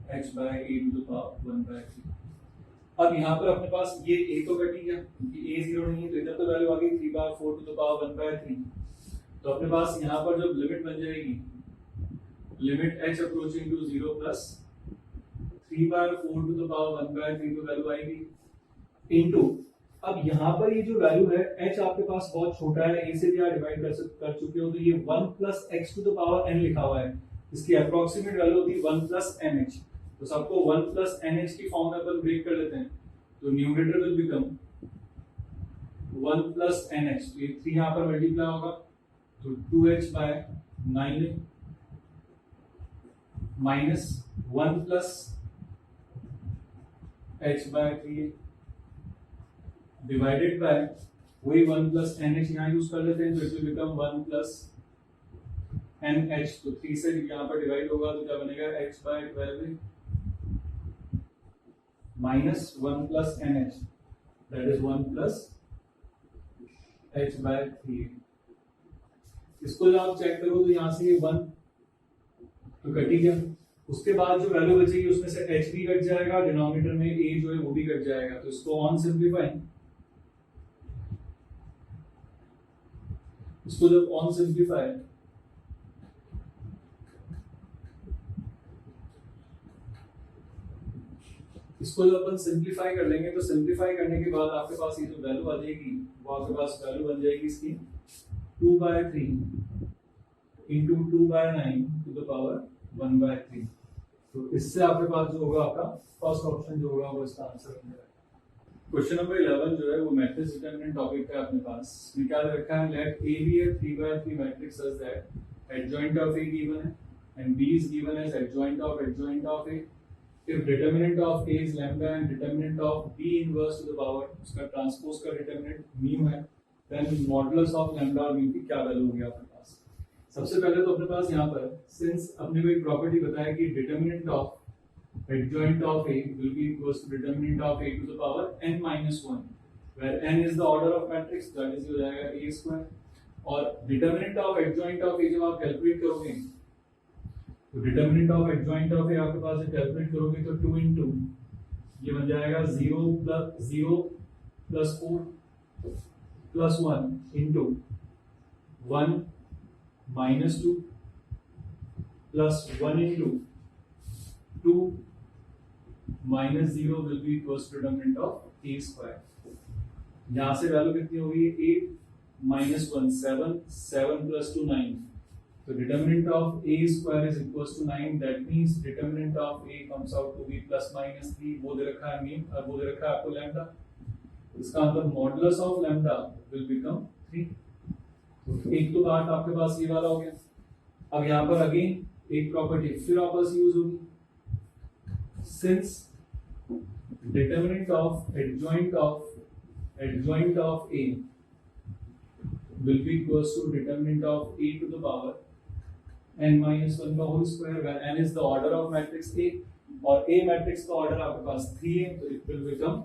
h/a टू द पावर 1/3। अब यहाँ पर अपने पास ये a तो कट ही गया क्योंकि a 0 नहीं है, तो इधर तो वैल्यू आ गई 3/4 टू द पावर 1/3। तो अपने पास यहाँ पर जब लिमिट बन जाएगी limit h approaching to 0 plus 3/4 to the power 1/3 तो वैल्यू आएगी इनटू, अब यहाँ पर ये जो वैल्यू है h आपके पास बहुत छोटा है, a से भी आप डिवाइड कर चुके हो तो ये 1 + x to the power n लिखा हुआ है, इसकी अप्रोक्सीमेट वैल्यू होती है 1 + nh। तो सबको 1 + nh की फॉर्म में अपन ब्रेक कर लेते हैं तो न्यूमरेटर विल बिकम 1 + nh, तो ये 3 यहाँ पर मल्टीप्लाई होगा तो 2h/9 minus 1 + h/3 divided by वही 1 + nh यहाँ यूज कर लेते हैं तो इट विल बिकम 1 + nh। तो 3 से यहाँ पर डिवाइड होगा तो क्या बनेगा h/12 minus 1 + nh that is 1 + h/3। इसको जब आप चेक करो तो यहाँ से ये 1 तो कट ही गया, उसके बाद जो वैल्यू बचेगी उसमें से h भी कट जाएगा, डिनोमिनेटर में a जो है वो भी कट जाएगा। तो इसको ऑन सिंप्लीफाइंग, इसको जब ऑन सिंप्लीफाई इसको जब अपन सिंप्लीफाई कर लेंगे तो सिंप्लीफाई करने के बाद आपके पास ये जो वैल्यू आ जाएगी वो आपके पास वैल्यू बन जाएगी इसकी 2/3 into 2/9 to the power 1/3। तो इससे आपके पास जो होगा आपका फर्स्ट ऑप्शन जो होगा वो इसका आंसर बन जाएगा। क्वेश्चन नंबर 11 जो है वो मैट्रिक्स डिटरमिनेंट टॉपिक का अपने पास निकाल रखा है। Let A B A 3x3 matrix such that adjoint of A given है and B is given as adjoint of A. If determinant of A is lambda and determinant of B inverse to the power, उसका transpose का determinant mu है, then modulus of lambda और mu की क्या value होगी आपके पास। सबसे पहले तो अपने पास यहाँ पर सिंस अपने को एक प्रॉपर्टी बताया कि determinant of adjoint of A will be equals to determinant of A to the power n minus 1, where n is the order of matrix, that is हो जाएगा A square। और determinant of adjoint of A जब आप calculate करोगे तो determinant of adjoint of A आपके पास जब calculate करोगे तो 2 into ये बन जाएगा 0 plus 4 plus 1 into 1 minus 2 plus 1 into 2 minus 0 will be equals to determinant of A square। यहाँ से वैल्यू कितनी होगी 8 minus 1 7 7 plus 2 9, so determinant of A square is equals to 9, that means determinant of A comes out to be plus minus 3। वो दे रखा है mean और वो दे रखा है आपको लैम्डा, इसका मतलब modulus of lambda will become 3। तो एक तो पार्ट आपके पास ये वाला हो गया। अब यहाँ पर अगेन एक प्रॉपर्टी फिर वापस यूज होगी, since determinant of adjoint of A will be equals to determinant of A to the power n minus 1 का whole square, where n is the order of matrix A और A matrix का order आपके पास 3 है, तो it will become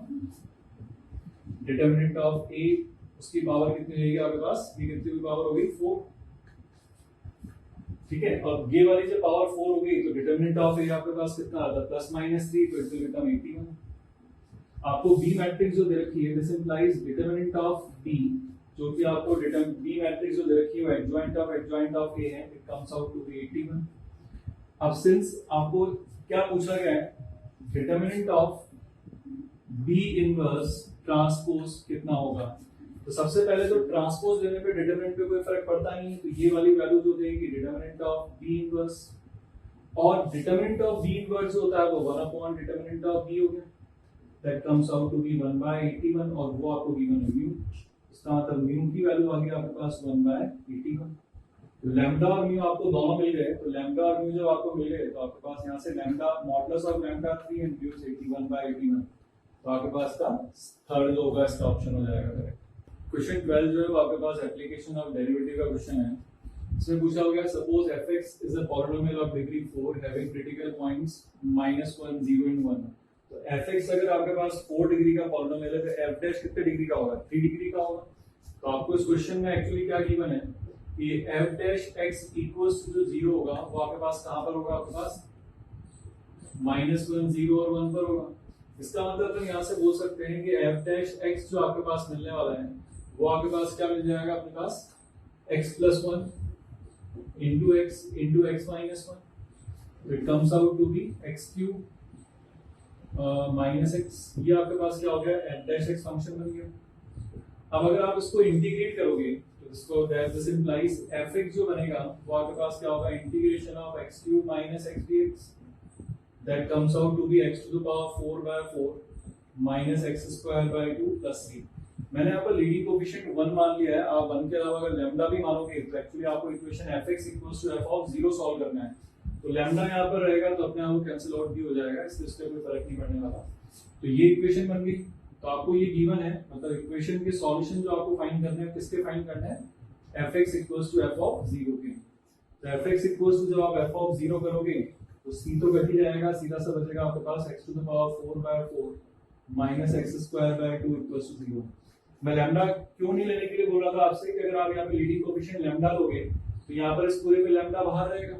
determinant of A, उसकी power कितनी रहेगी आपके पास, B कितनी पावर होगी 4, ठीक है। और ये वाली जो पावर 4 हो गई तो डिटरमिनेंट ऑफ ए आपके पास कितना आता है प्लस माइनस 3, तो इट विल बिकम 81। आपको बी मैट्रिक्स जो दे रखी है this implies determinant of B, जो कि आपको बी मैट्रिक्स जो दे रखी है एडजॉइंट ऑफ ए है, it comes out to be 81। अब सिंस आपको क्या पूछा गया है determinant of B inverse transpose कितना होगा, तो सबसे पहले तो ट्रांसपोज लेने पे डिटरमिनेंट पे कोई फर्क पड़ता नहीं है, तो ये वाली वैल्यू जो देगी डिटरमिनेंट ऑफ बी इनवर्स, और डिटरमिनेंट ऑफ बी इनवर्स जो होता है वो 1 अपॉन डिटरमिनेंट ऑफ बी हो गया, that comes out to be 1/81, और वो आपको गिवन है म्यू, इसका मतलब म्यू की वैल्यू आ गई आपके पास 1/81। तो लैम्डा और म्यू आपको दोनों मिल गए, तो लैम्डा और म्यू जब आपको मिल गए तो आपके पास यहाँ से lambda modulus of lambda 3 and mu 81/81, तो आपके पास का थर्ड जो होगा इसका ऑप्शन हो जाएगा करेक्ट। क्वेश्चन 12 जो है वो आपके पास एप्लीकेशन ऑफ डेरिवेटिव का क्वेश्चन है। इसमें पूछा हो गया suppose fx is a polynomial of degree 4 having critical points -1 0 and 1। तो fx अगर आपके पास 4 डिग्री का पॉलिनोमियल है तो f डैश कितने डिग्री का होगा 3 डिग्री का होगा। तो आपको इस क्वेश्चन में एक्चुअली क्या गिवन है कि f dash x equals to जो 0 होगा वो आपके पास कहां पर होगा, आपके पास -1 0 और 1 पर होगा। इसका मतलब हम यहां से बोल सकते हैं कि f डैश x जो आपके पास मिलने वाला है वो आपके पास क्या मिल जाएगा, अपने पास x plus 1 into x minus 1, it comes out to be x cube minus x, ये आपके पास क्या हो गया f dash x फंक्शन बन गया। अब अगर आप इसको इंटीग्रेट करोगे तो इसको दिस इंप्लाइज fx जो बनेगा वो आपके पास क्या होगा integration of x cube minus x dx, that comes out to be x to the power 4/4 minus x square by 2 plus 3। मैंने यहाँ पर लीडिंग कोएफिशिएंट 1 मान लिया है, आप 1 के अलावा अगर लैम्डा भी मानोगे तो एक्चुअली आपको equation fx equals to f of 0 solve करना है, तो लैम्डा यहाँ पर रहेगा तो अपने आप कैंसिल आउट भी हो जाएगा, इससे उसका कोई फर्क नहीं पड़ने वाला। तो ये इक्वेशन बन गई, तो आपको ये गिवन है, मतलब इक्वेशन के सॉल्यूशन जो आपको फाइंड करने हैं किसके फाइंड करना है fx equals to f of 0 के। तो fx इक्वल्स टू जब आप f ऑफ 0 करोगे तो c तो कट ही जाएगा, सीधा सा बचेगा आपके पास x to the power 4/4 minus x square by 2 equals to 0। मैं लैम्डा क्यों नहीं लेने के लिए बोल रहा था आपसे कि अगर आप यहाँ पे लीडिंग कोएफिशिएंट लैम्डा लोगे तो यहाँ पर इस पूरे पे लैम्डा बाहर रहेगा।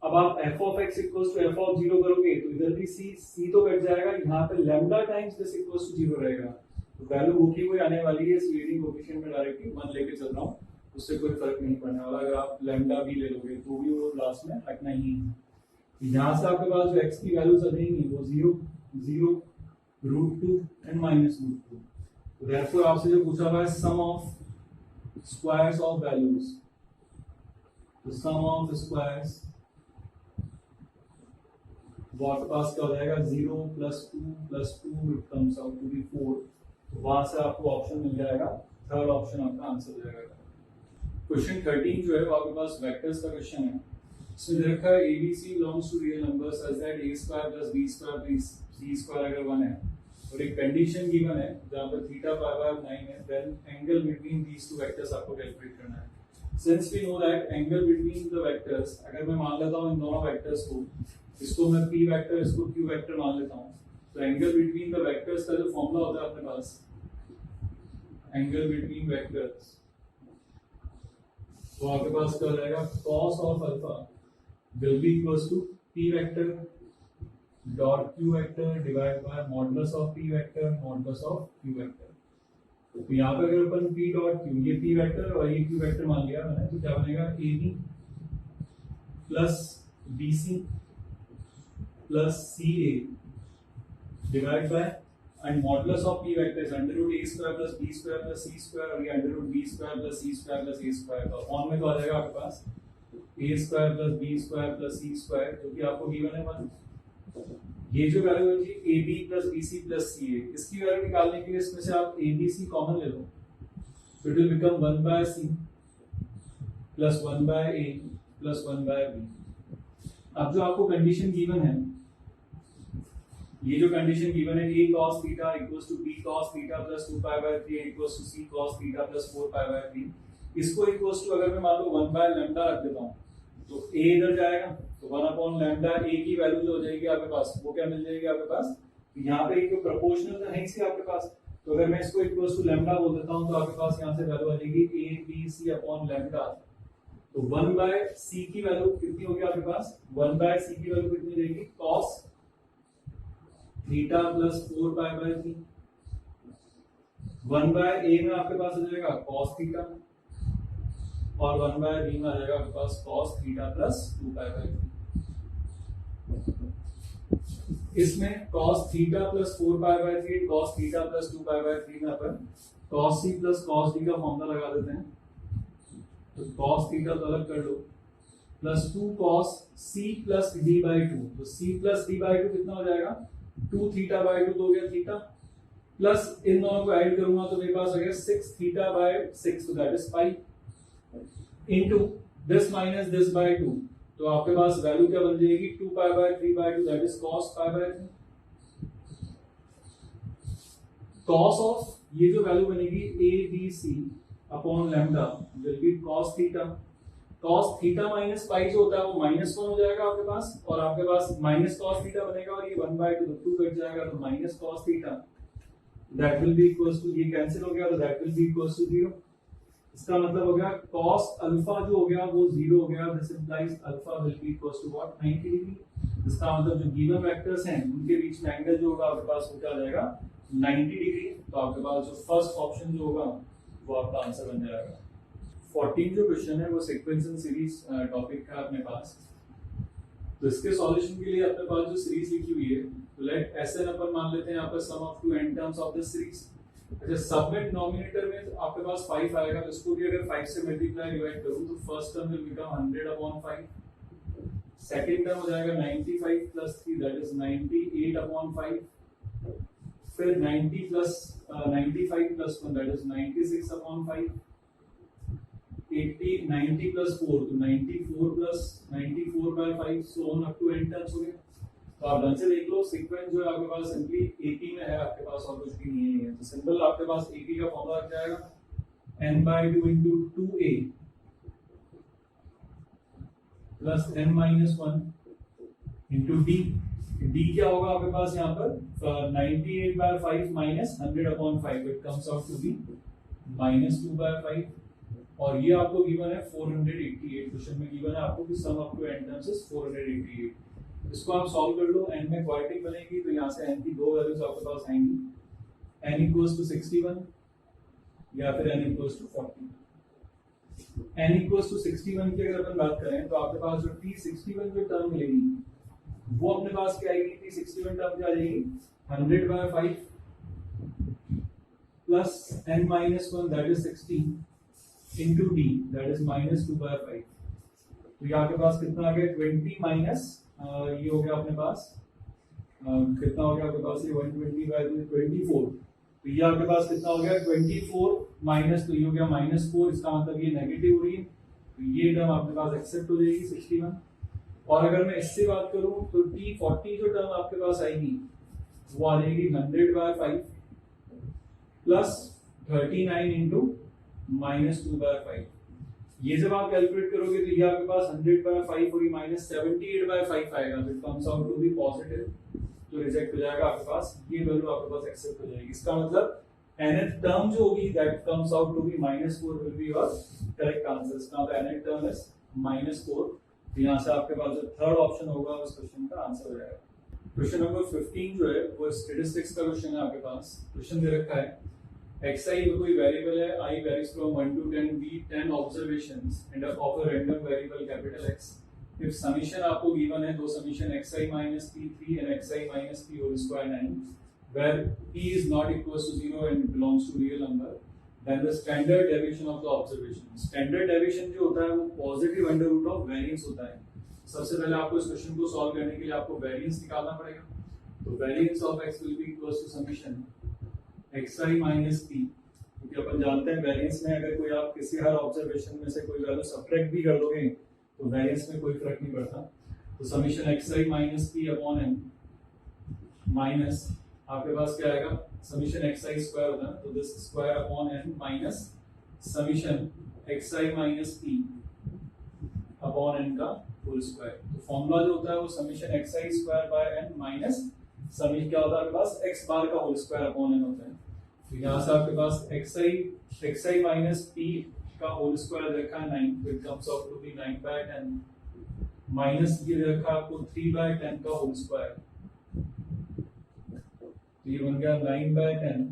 अब आप f of x equals to f of 0 करोगे तो इधर भी c तो कट जाएगा, यहाँ पे lambda times this equals to 0 रहेगा, तो वैल्यू वो की कोई आने वाली है इस लीडिंग कोएफिशिएंट में डायरेक्टली 1 लेके चल रहा हूँ, उससे कोई फर्क नहीं पड़ने वाला। अगर आप लैम्डा भी ले लोगे तो भी वो लास्ट में रखना ही है। यहाँ से आपके पास जो x की वैल्यूज आ जाएंगी वो 0 0 √2 एंड -√2। तो therefore आपसे जो पूछा हुआ है सम ऑफ स्क्वायर्स ऑफ वैल्यूज, तो सम ऑफ स्क्वायर्स वो आपके पास क्या हो जाएगा 0 + 2 it comes out to be 4। तो वहां से आपको ऑप्शन मिल जाएगा, थर्ड ऑप्शन आपका आंसर हो जाएगा। क्वेश्चन 13 जो है वो आपके पास वेक्टर्स का क्वेश्चन है। इसमें दे रखा है ABC belongs to real numbers such that a² + b² + c² अगर 1 है और एक कंडीशन गिवन है जहां पर थीटा π/9 है, then angle between these two vectors आपको कैलकुलेट करना है। Since we know that angle between the vectors, अगर मैं मान लेता हूं इन दोनों वेक्टर्स को, इसको मैं p वेक्टर इसको q वेक्टर मान लेता हूं, तो एंगल बिटवीन द वेक्टर्स का जो फॉर्मूला होता है अपने पास, एंगल बिटवीन वेक्टर्स, तो आपके पास क्या हो जाएगा cos of alpha will be equals to p vector dot q vector divided by modulus of p vector modulus of q vector। तो यहाँ पे अगर अपन p dot q, ये p vector और ये q vector मान लिया मैंने, तो क्या बनेगा ab plus bc plus ca divided by and modulus of p vector is √a² plus b² plus c² और ये √b² plus c² plus a²। तो फॉर्म में तो आ जाएगा आपके पास a² plus b² plus c², जो कि आपको गिवन है 1। ये जो वैल्यू होगी ab plus bc plus ca, इसकी वैल्यू निकालने के लिए इसमें से आप abc कॉमन ले लो, तो it will become 1/c plus 1/a plus 1/b। अब जो आपको कंडीशन गिवन है, ये जो कंडीशन गिवन है a cos theta equals to b cos theta plus 2π/3 equals to c cos theta plus 4π/3, इसको इक्वल्स टू अगर मैं मान लो 1/λ रख देता हूं, तो a इधर जाएगा तो 1/λ a की वैल्यू जो हो जाएगी आपके पास, वो क्या मिल जाएगी आपके पास, यहाँ पे एक प्रोपोर्शनल तो है इसके आपके पास, तो अगर मैं इसको इक्वल्स टू लैम्डा बोल देता हूं तो आपके पास यहाँ से वैल्यू आ जाएगी a b c/λ। तो 1/c की वैल्यू कितनी होगी आपके पास, 1/c की वैल्यू कितनी रहेगी cos थीटा प्लस 4π/3। 1/a में आपके पास आ जाएगा cos थीटा और 1/b में आ जाएगा आपके पास cos थीटा प्लस 2π/3। इसमें cos theta plus 4π/3 cos theta plus 2π/3 में अपन cos c plus cos d का फॉर्मूला लगा देते हैं, तो cos थीटा तो अलग कर लो plus 2 cos c plus d/2, तो c प्लस d/2 कितना हो जाएगा 2 थीटा/2 तो हो गया थीटा, प्लस इन दोनों को ऐड करूंगा तो मेरे पास आ गया 6 थीटा/6, तो that is 5 into this minus this by 2, तो आपके पास वैल्यू क्या बन जाएगी 2π/3/2 that is cos π/3। cos of ये जो वैल्यू बनेगी abc/λ will be cos theta. cos theta minus pi जो होता है वो -1 हो जाएगा आपके पास, और आपके पास माइनस cos थीटा बनेगा और ये 1/2 2 कट जाएगा, तो minus cos theta that will be equals to, ये कैंसिल हो गया तो that will be equals to 0। इसका मतलब हो गया cos अल्फा जो हो गया वो 0 हो गया, this implies alpha will be equals to what 90 degree. इसका मतलब जो गिवन वेक्टर्स हैं उनके बीच में एंगल जो होगा आपके पास वो क्या आ जाएगा 90 डिग्री। तो आपके पास जो फर्स्ट ऑप्शन जो होगा वो आपका आंसर बन जाएगा। 14 जो क्वेश्चन है वो सीक्वेंस एंड सीरीज टॉपिक का अपने पास, तो इसके सॉल्यूशन के लिए अपने पास जो सीरीज लिखी हुई है, तो लेट Sn अपन मान लेते हैं यहाँ पर sum of to n terms of this series. अच्छा, सब में डिनोमिनेटर में तो आपके पास 5 आएगा, तो इसको भी अगर 5 से मल्टीप्लाई डिवाइड करूं तो first term will become 100/5, second term हो जाएगा 95 + 3 दैट इज 98/5, फिर 90 + 95 + 1 दैट इज 96/5, 80 90 + 4 तो 94 + 94/5, so on up to n terms हो गए। तो आप ढंग से देख लो, सीक्वेंस जो है आपके पास सिंपली AP में है आपके पास, और कुछ भी नहीं है। तो सिंपल आपके पास AP का फॉर्मूला क्या आएगा n/2 × 2a plus n-1 × d। d क्या होगा आपके पास यहाँ पर 98/5 - 100/5, it comes out to be -2/5, और ये आपको गिवन है 488। क्वेश्चन में गिवन है आपको कि sum up to n terms is 488। इसको आप सॉल्व कर लो, n में क्वाड्रेटिक बनेगी तो यहाँ से n की दो वैल्यूज आपके पास आएंगी, n = 61 या फिर n = 40। n = 61 की अगर अपन बात करें तो आपके पास जो T61 जो टर्म मिलेगी वो अपने पास क्या आएगी, T61 टर्म क्या आ जाएगी 100/5 plus n-1 that is 16 into d that is -2/5। तो ये आपके पास कितना आ गया 20 माइनस ये हो गया अपने पास कितना हो गया आपके पास ये 120 बाय 24, तो ये आपके पास कितना हो गया 24 माइनस, तो ये हो गया -4, इसका मतलब ये नेगेटिव हो रही है, तो ये टर्म आपके पास एक्सेप्ट हो जाएगी 61। और अगर मैं इससे बात करूं तो T40 जो टर्म आपके पास आएगी वो आ जाएगी 100/5 प्लस 39 इंटू -2/5। ये जब आप कैलकुलेट करोगे तो ये आपके पास 100/5 और ये -78/5 आएगा, तो it comes out to be positive, जो रिजेक्ट हो जाएगा आपके पास, ये वैल्यू आपके पास एक्सेप्ट हो जाएगी। इसका मतलब nth टर्म जो होगी that comes out to be -4 will be your correct answer. इसका मतलब nth टर्म इज -4, तो यहाँ से आपके पास जो थर्ड ऑप्शन होगा उस क्वेश्चन का आंसर हो जाएगा। क्वेश्चन नंबर 15 जो है वो स्टैटिस्टिक्स का क्वेश्चन है आपके पास। क्वेश्चन दे रखा है xi कोई वेरिएबल है, I varies from 1 to 10, be 10 observations and of a random variable capital X. If summation आपको given है, दो summation xi minus p 3 and xi minus p whole square 9, where p is not equals to 0 and belongs to real number, then the standard deviation of the observation. Standard deviation जो होता है वो positive under root of variance होता है। सबसे पहले आपको इस क्वेश्चन को सॉल्व करने के लिए आपको वेरिएंस निकालना पड़ेगा, तो variance of x will be equals to summation xi minus p, क्योंकि अपन जानते हैं वेरिएंस में अगर कोई आप किसी हर ऑब्जर्वेशन में से कोई वैल्यू सब्ट्रैक्ट भी कर दोगे तो वेरिएंस में कोई फर्क नहीं पड़ता, तो summation xi minus p upon n minus आपके पास क्या आएगा, समीशन xi स्क्वायर होता है तो this square upon n minus summation xi minus p upon n का होल स्क्वायर। तो फॉर्मूला जो होता है वो summation xi square by n minus summation क्या होता है आपके पास x बार का होल स्क्वायर अपॉन n होता है। तो यहाँ से आपके पास xi माइनस p का होल स्क्वायर रखा है 9, तो it comes out to be 9/10 minus ये रखा आपको 3/10 का होल स्क्वायर, तो ये बन गया 9/10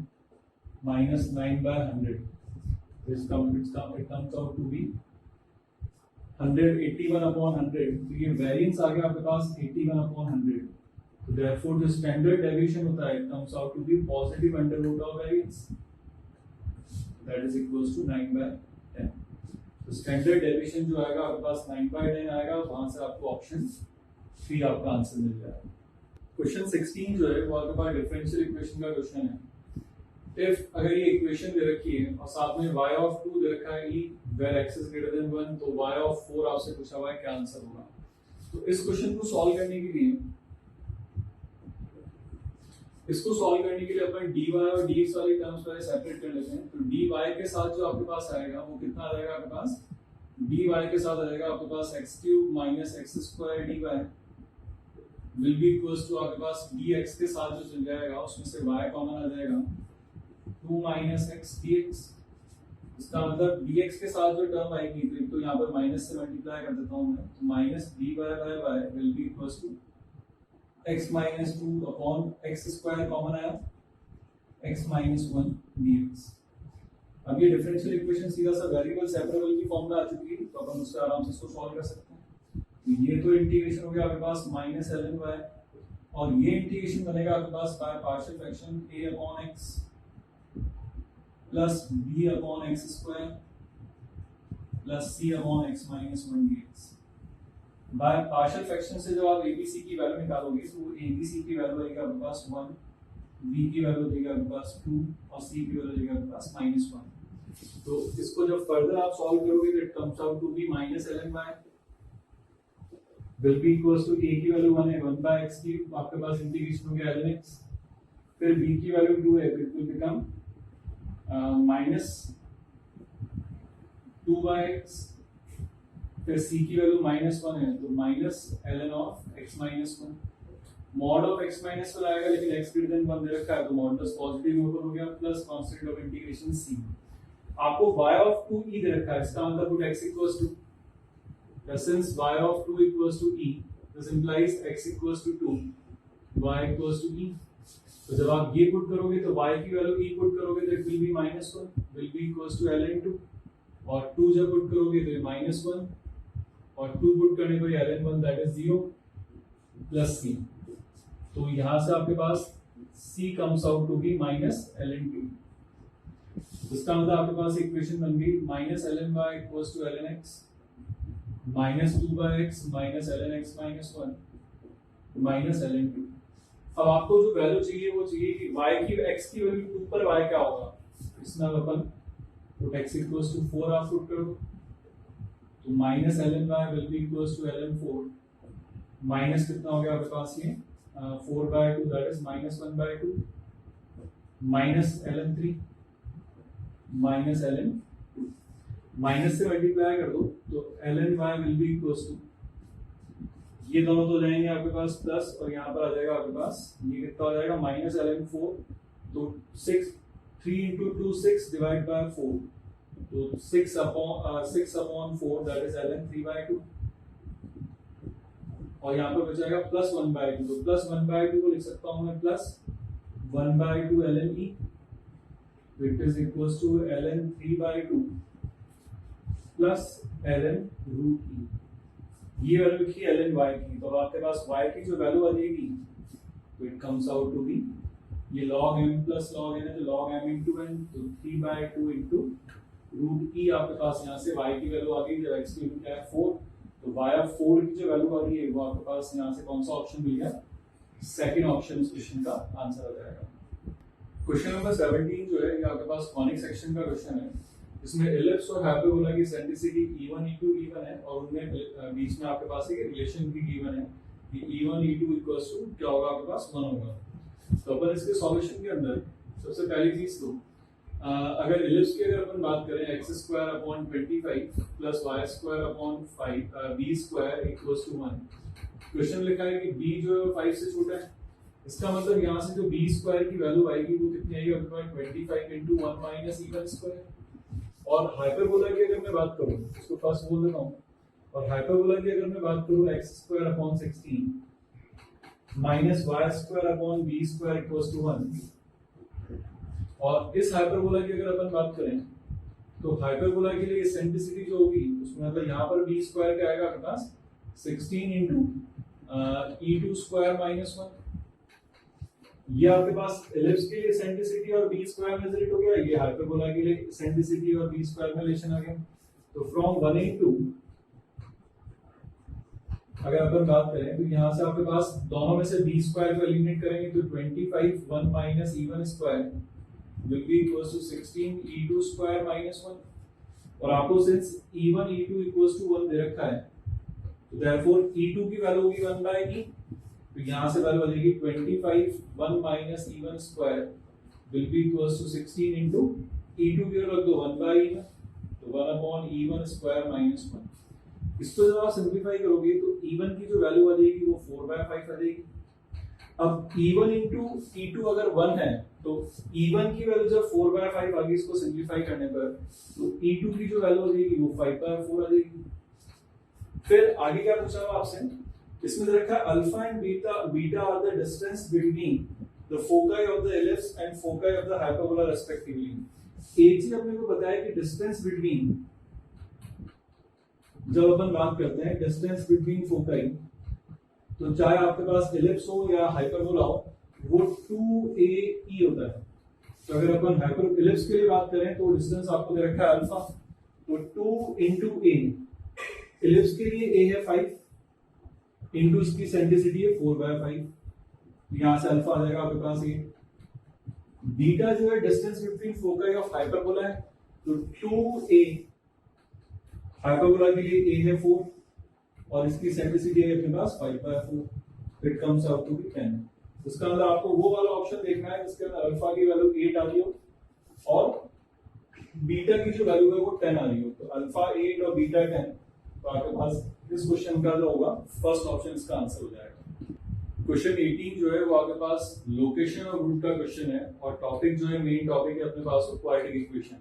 minus 9/100, it comes out to be 181/100, तो ये वेरिएंस आ गया आपके पास 81/100, तो therefore जो स्टैंडर्ड डेविएशन होता है comes out to be positive under root of variance, that is equals to 9/10। तो स्टैंडर्ड डेविएशन जो आएगा आपके पास 9/10 आएगा, वहां से आपको ऑप्शन 3 आपका आंसर मिल जाएगा। क्वेश्चन 16 जो है वो आपके पास डिफरेंशियल इक्वेशन का क्वेश्चन है। इफ अगर ये इक्वेशन दे रखी है और साथ में y of 2 दे रखा है e where x is greater than 1, तो y of 4 आपसे पूछा हुआ है क्या आंसर होगा। तो इस क्वेश्चन को सॉल्व करने के लिए अपन dy और dx वाली टर्म्स पहले सेपरेट कर लेते हैं। तो dy के साथ जो आपके पास आएगा वो कितना आ जाएगा आपके पास, dy के साथ आ जाएगा आपके पास x³ minus x² dy will be equals to आपके पास dx के साथ जो चल जाएगा उसमें से y कॉमन आ जाएगा 2 माइनस x dx। इसका मतलब dx के साथ जो टर्म आएगी तो यहाँ पर माइनस से मल्टीप्लाई कर देता हूँ मैं, तो minus dy by y will be equals to x minus 2 upon x square common आया x minus 1 dx। अब ये डिफरेंशियल इक्वेशन सीधा सा वेरिएबल सेपरेबल की फॉर्म में आ चुकी है, तो अपन उससे आराम से इसको सॉल्व कर सकते हैं। तो ये तो इंटीग्रेशन हो गया आपके पास -ln y, और ये इंटीग्रेशन बनेगा आपके पास by partial fraction a upon x plus b upon x square plus c upon x minus 1 dx। By partial fraction से जब आप abc की वैल्यू निकालोगे तो abc की वैल्यू आएगी आपके पास 1, b की वैल्यू देगा आपके पास 2 और c की वैल्यू देगा आपके पास -1। तो इसको जब फर्दर आप सॉल्व करोगे तो it comes out to be -ln y will be equals to a की वैल्यू 1 है 1/x की आपके पास इंटीग्रेशन हो गया ln x, फिर b की वैल्यू 2 है, इट विल बिकम -2/x, फिर c की वैल्यू -1 है तो -ln of x -1, mod of x -1 आएगा लेकिन x ग्रेटर देन 1 दे रखा है तो मॉडुलस पॉजिटिव ऊपर हो गया plus constant of integration c। आपको y of 2 e दे रखा है, इसका मतलब put x equals to, since y of 2 equals to e, this implies x equals to 2, y equals to e। तो जब आप ये पुट करोगे तो y की वैल्यू e पुट करोगे तो it will be -1 will be equals to ln 2, और 2 जब पुट करोगे तो -1 और 2 पुट करने पर ln 1 that is 0 plus c। तो यहां से आपके पास c comes out to be -ln 2। इसका मतलब आपके पास इक्वेशन बन गई -ln y equals to ln x -2/x -ln x -1 -ln 2। अब आपको जो वैल्यू चाहिए वो चाहिए कि y की x की वैल्यू 2 पर y क्या होगा, इसमें अपन पुट x इक्वल्स टू 4 आप पुट करो तो minus ln y will be equals to ln 4 minus कितना हो गया आपके पास ये 4/2 that is -1/2 minus ln 3 minus ln 2 minus से मल्टीप्लाई कर दो तो ln y will be equals to ये दोनों तो जाएंगे आपके पास प्लस और यहाँ पर आ जाएगा आपके पास ये कितना हो जाएगा माइनस ln 4 तो 6 3 into 2 6 डिवाइड बाय 4 तो 6/4 दैट इज ln 3/2 और यहाँ पर बचाएगा प्लस 1/2 तो प्लस 1/2 को लिख सकता हूँ मैं plus 1/2 ln e which is equals to ln 3/2 plus ln root e ये वैल्यू की ln y की तो आपके पास y की जो वैल्यू आ जाएगी तो it comes out to be ये log m plus log n है तो log m into n तो 3/2 into रूट e आपके पास यहाँ से y की वैल्यू आ गई जब x की वैल्यू क्या है 4 तो y ऑफ 4 की जो वैल्यू आ रही है वो आपके पास यहाँ से कौन सा ऑप्शन मिल गया, सेकंड ऑप्शन इस क्वेश्चन का आंसर आ जाएगा। क्वेश्चन नंबर 17 जो है ये आपके पास कॉनिक सेक्शन का क्वेश्चन है, इसमें एलिप्स और हाइपरबोला की एसेंट्रिसिटी e1 e2 e1 है और उनमें बीच में आपके पास एक रिलेशन भी गिवन है कि e1 e2 इक्वल्स टू क्या होगा आपके पास 1 होगा। तो अपन इसके सॉल्यूशन के अंदर सबसे पहली चीज तो अगर एलिप्स की अगर अपन बात करें x² / 25 plus y² / 5 b² equals to 1 question लिखा है कि b जो है 5 से छोटा है, इसका मतलब यहाँ से जो b² की वैल्यू आएगी वो कितनी आएगी आपके पास 25 into 1 minus e1²। और हाइपरबोला की अगर मैं बात करूं इसको फर्स्ट बोल देता हूं और हाइपरबोला की अगर मैं बात करूं x² / 16 minus y² / b² equals to 1 और इस हाइपरबोला की अगर अपन बात करें तो हाइपरबोला के लिए एसेंट्रिसिटी जो होगी उसमें मतलब यहाँ पर b² क्या आएगा आपके पास 16 into e2² - 1 ये आपके पास एलिप्स के लिए एसेंट्रिसिटी और b² में रिलेट हो गया, ये हाइपरबोला के लिए एसेंट्रिसिटी और b² में रिलेशन आ गया। तो फ्रॉम 1 into अगर अपन बात करें तो यहाँ से आपके पास दोनों में से b² को एलिमिनेट करेंगे तो 25 1 minus e1² will be equals to 16 e2² - 1 और आपको since e1 e2 equals to 1 दे रखा है तो therefore e2 की वैल्यू होगी 1/e तो यहाँ से वैल्यू आ जाएगी 25 1 minus e1² will be equals to 16 into e2 की वैल्यू रख दो 1/e तो 1/e1² - 1 इसको जब आप सिंपलीफाई करोगे तो e1 की जो वैल्यू आ जाएगी वो 4/5 आ जाएगी। अब e1 into e2 अगर 1 है तो e1 की वैल्यू जब 4/5 आ गई इसको सिंपलीफाई करने पर तो e2 की जो वैल्यू आ जाएगी वो 5/4 आ जाएगी। फिर आगे क्या पूछा हुआ आपसे, इसमें रखा alpha and beta are the distance between the foci of the ellipse and foci of the hyperbola respectively. एक चीज अपने को बताया कि डिस्टेंस बिटवीन जब अपन बात करते हैं डिस्टेंस बिटवीन फोकाई तो चाहे आपके पास एलिप्स हो या हाइपरबोला हो वो 2ae होता है। तो अगर अपन हाइपर एलिप्स के लिए बात करें तो डिस्टेंस आपको दे रखा है अल्फा तो 2 into a एलिप्स के लिए a है 5 इंटू इसकी एसेंट्रिसिटी है 4/5 यहाँ से अल्फा आ जाएगा आपके पास ये। बीटा जो है distance between foci of hyperbola है तो 2a हाइपरबोला के लिए a है 4 और इसकी एसेंट्रिसिटी है अपने पास 5/4 it comes out to be 10। इसका मतलब आपको वो वाला ऑप्शन देखना है जिसके अंदर अल्फा की वैल्यू 8 आ रही हो और बीटा की जो वैल्यू है वो 10 आ रही हो तो अल्फा 8 और बीटा 10 तो आपके पास इस क्वेश्चन का जो होगा फर्स्ट ऑप्शन इसका आंसर हो जाएगा। क्वेश्चन 18 जो है वो आपके पास लोकेशन और रूट का क्वेश्चन है और टॉपिक जो है मेन टॉपिक है अपने पास क्वाड्रेटिक इक्वेशन।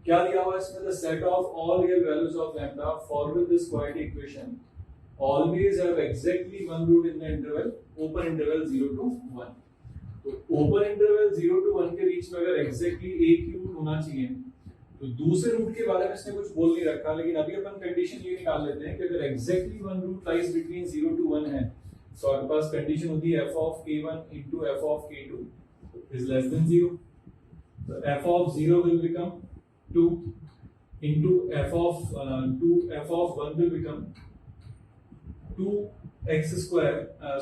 क्या दिया हुआ है इसमें, the set of all real values of lambda forward this quadratic equation always have exactly one root in the interval open interval 0 to 1। तो open interval 0 to 1 के बीच में अगर exactly एक ही रूट होना चाहिए तो दूसरे रूट के बारे में इसने कुछ बोल नहीं रखा, लेकिन अभी अपन कंडीशन ये निकाल लेते हैं कि अगर exactly one root lies between 0 to 1 है तो आपके पास कंडीशन होती है f of k1 into f of k2 is less than 0। तो f of 0 will become 2 into f of 1 will become 2x²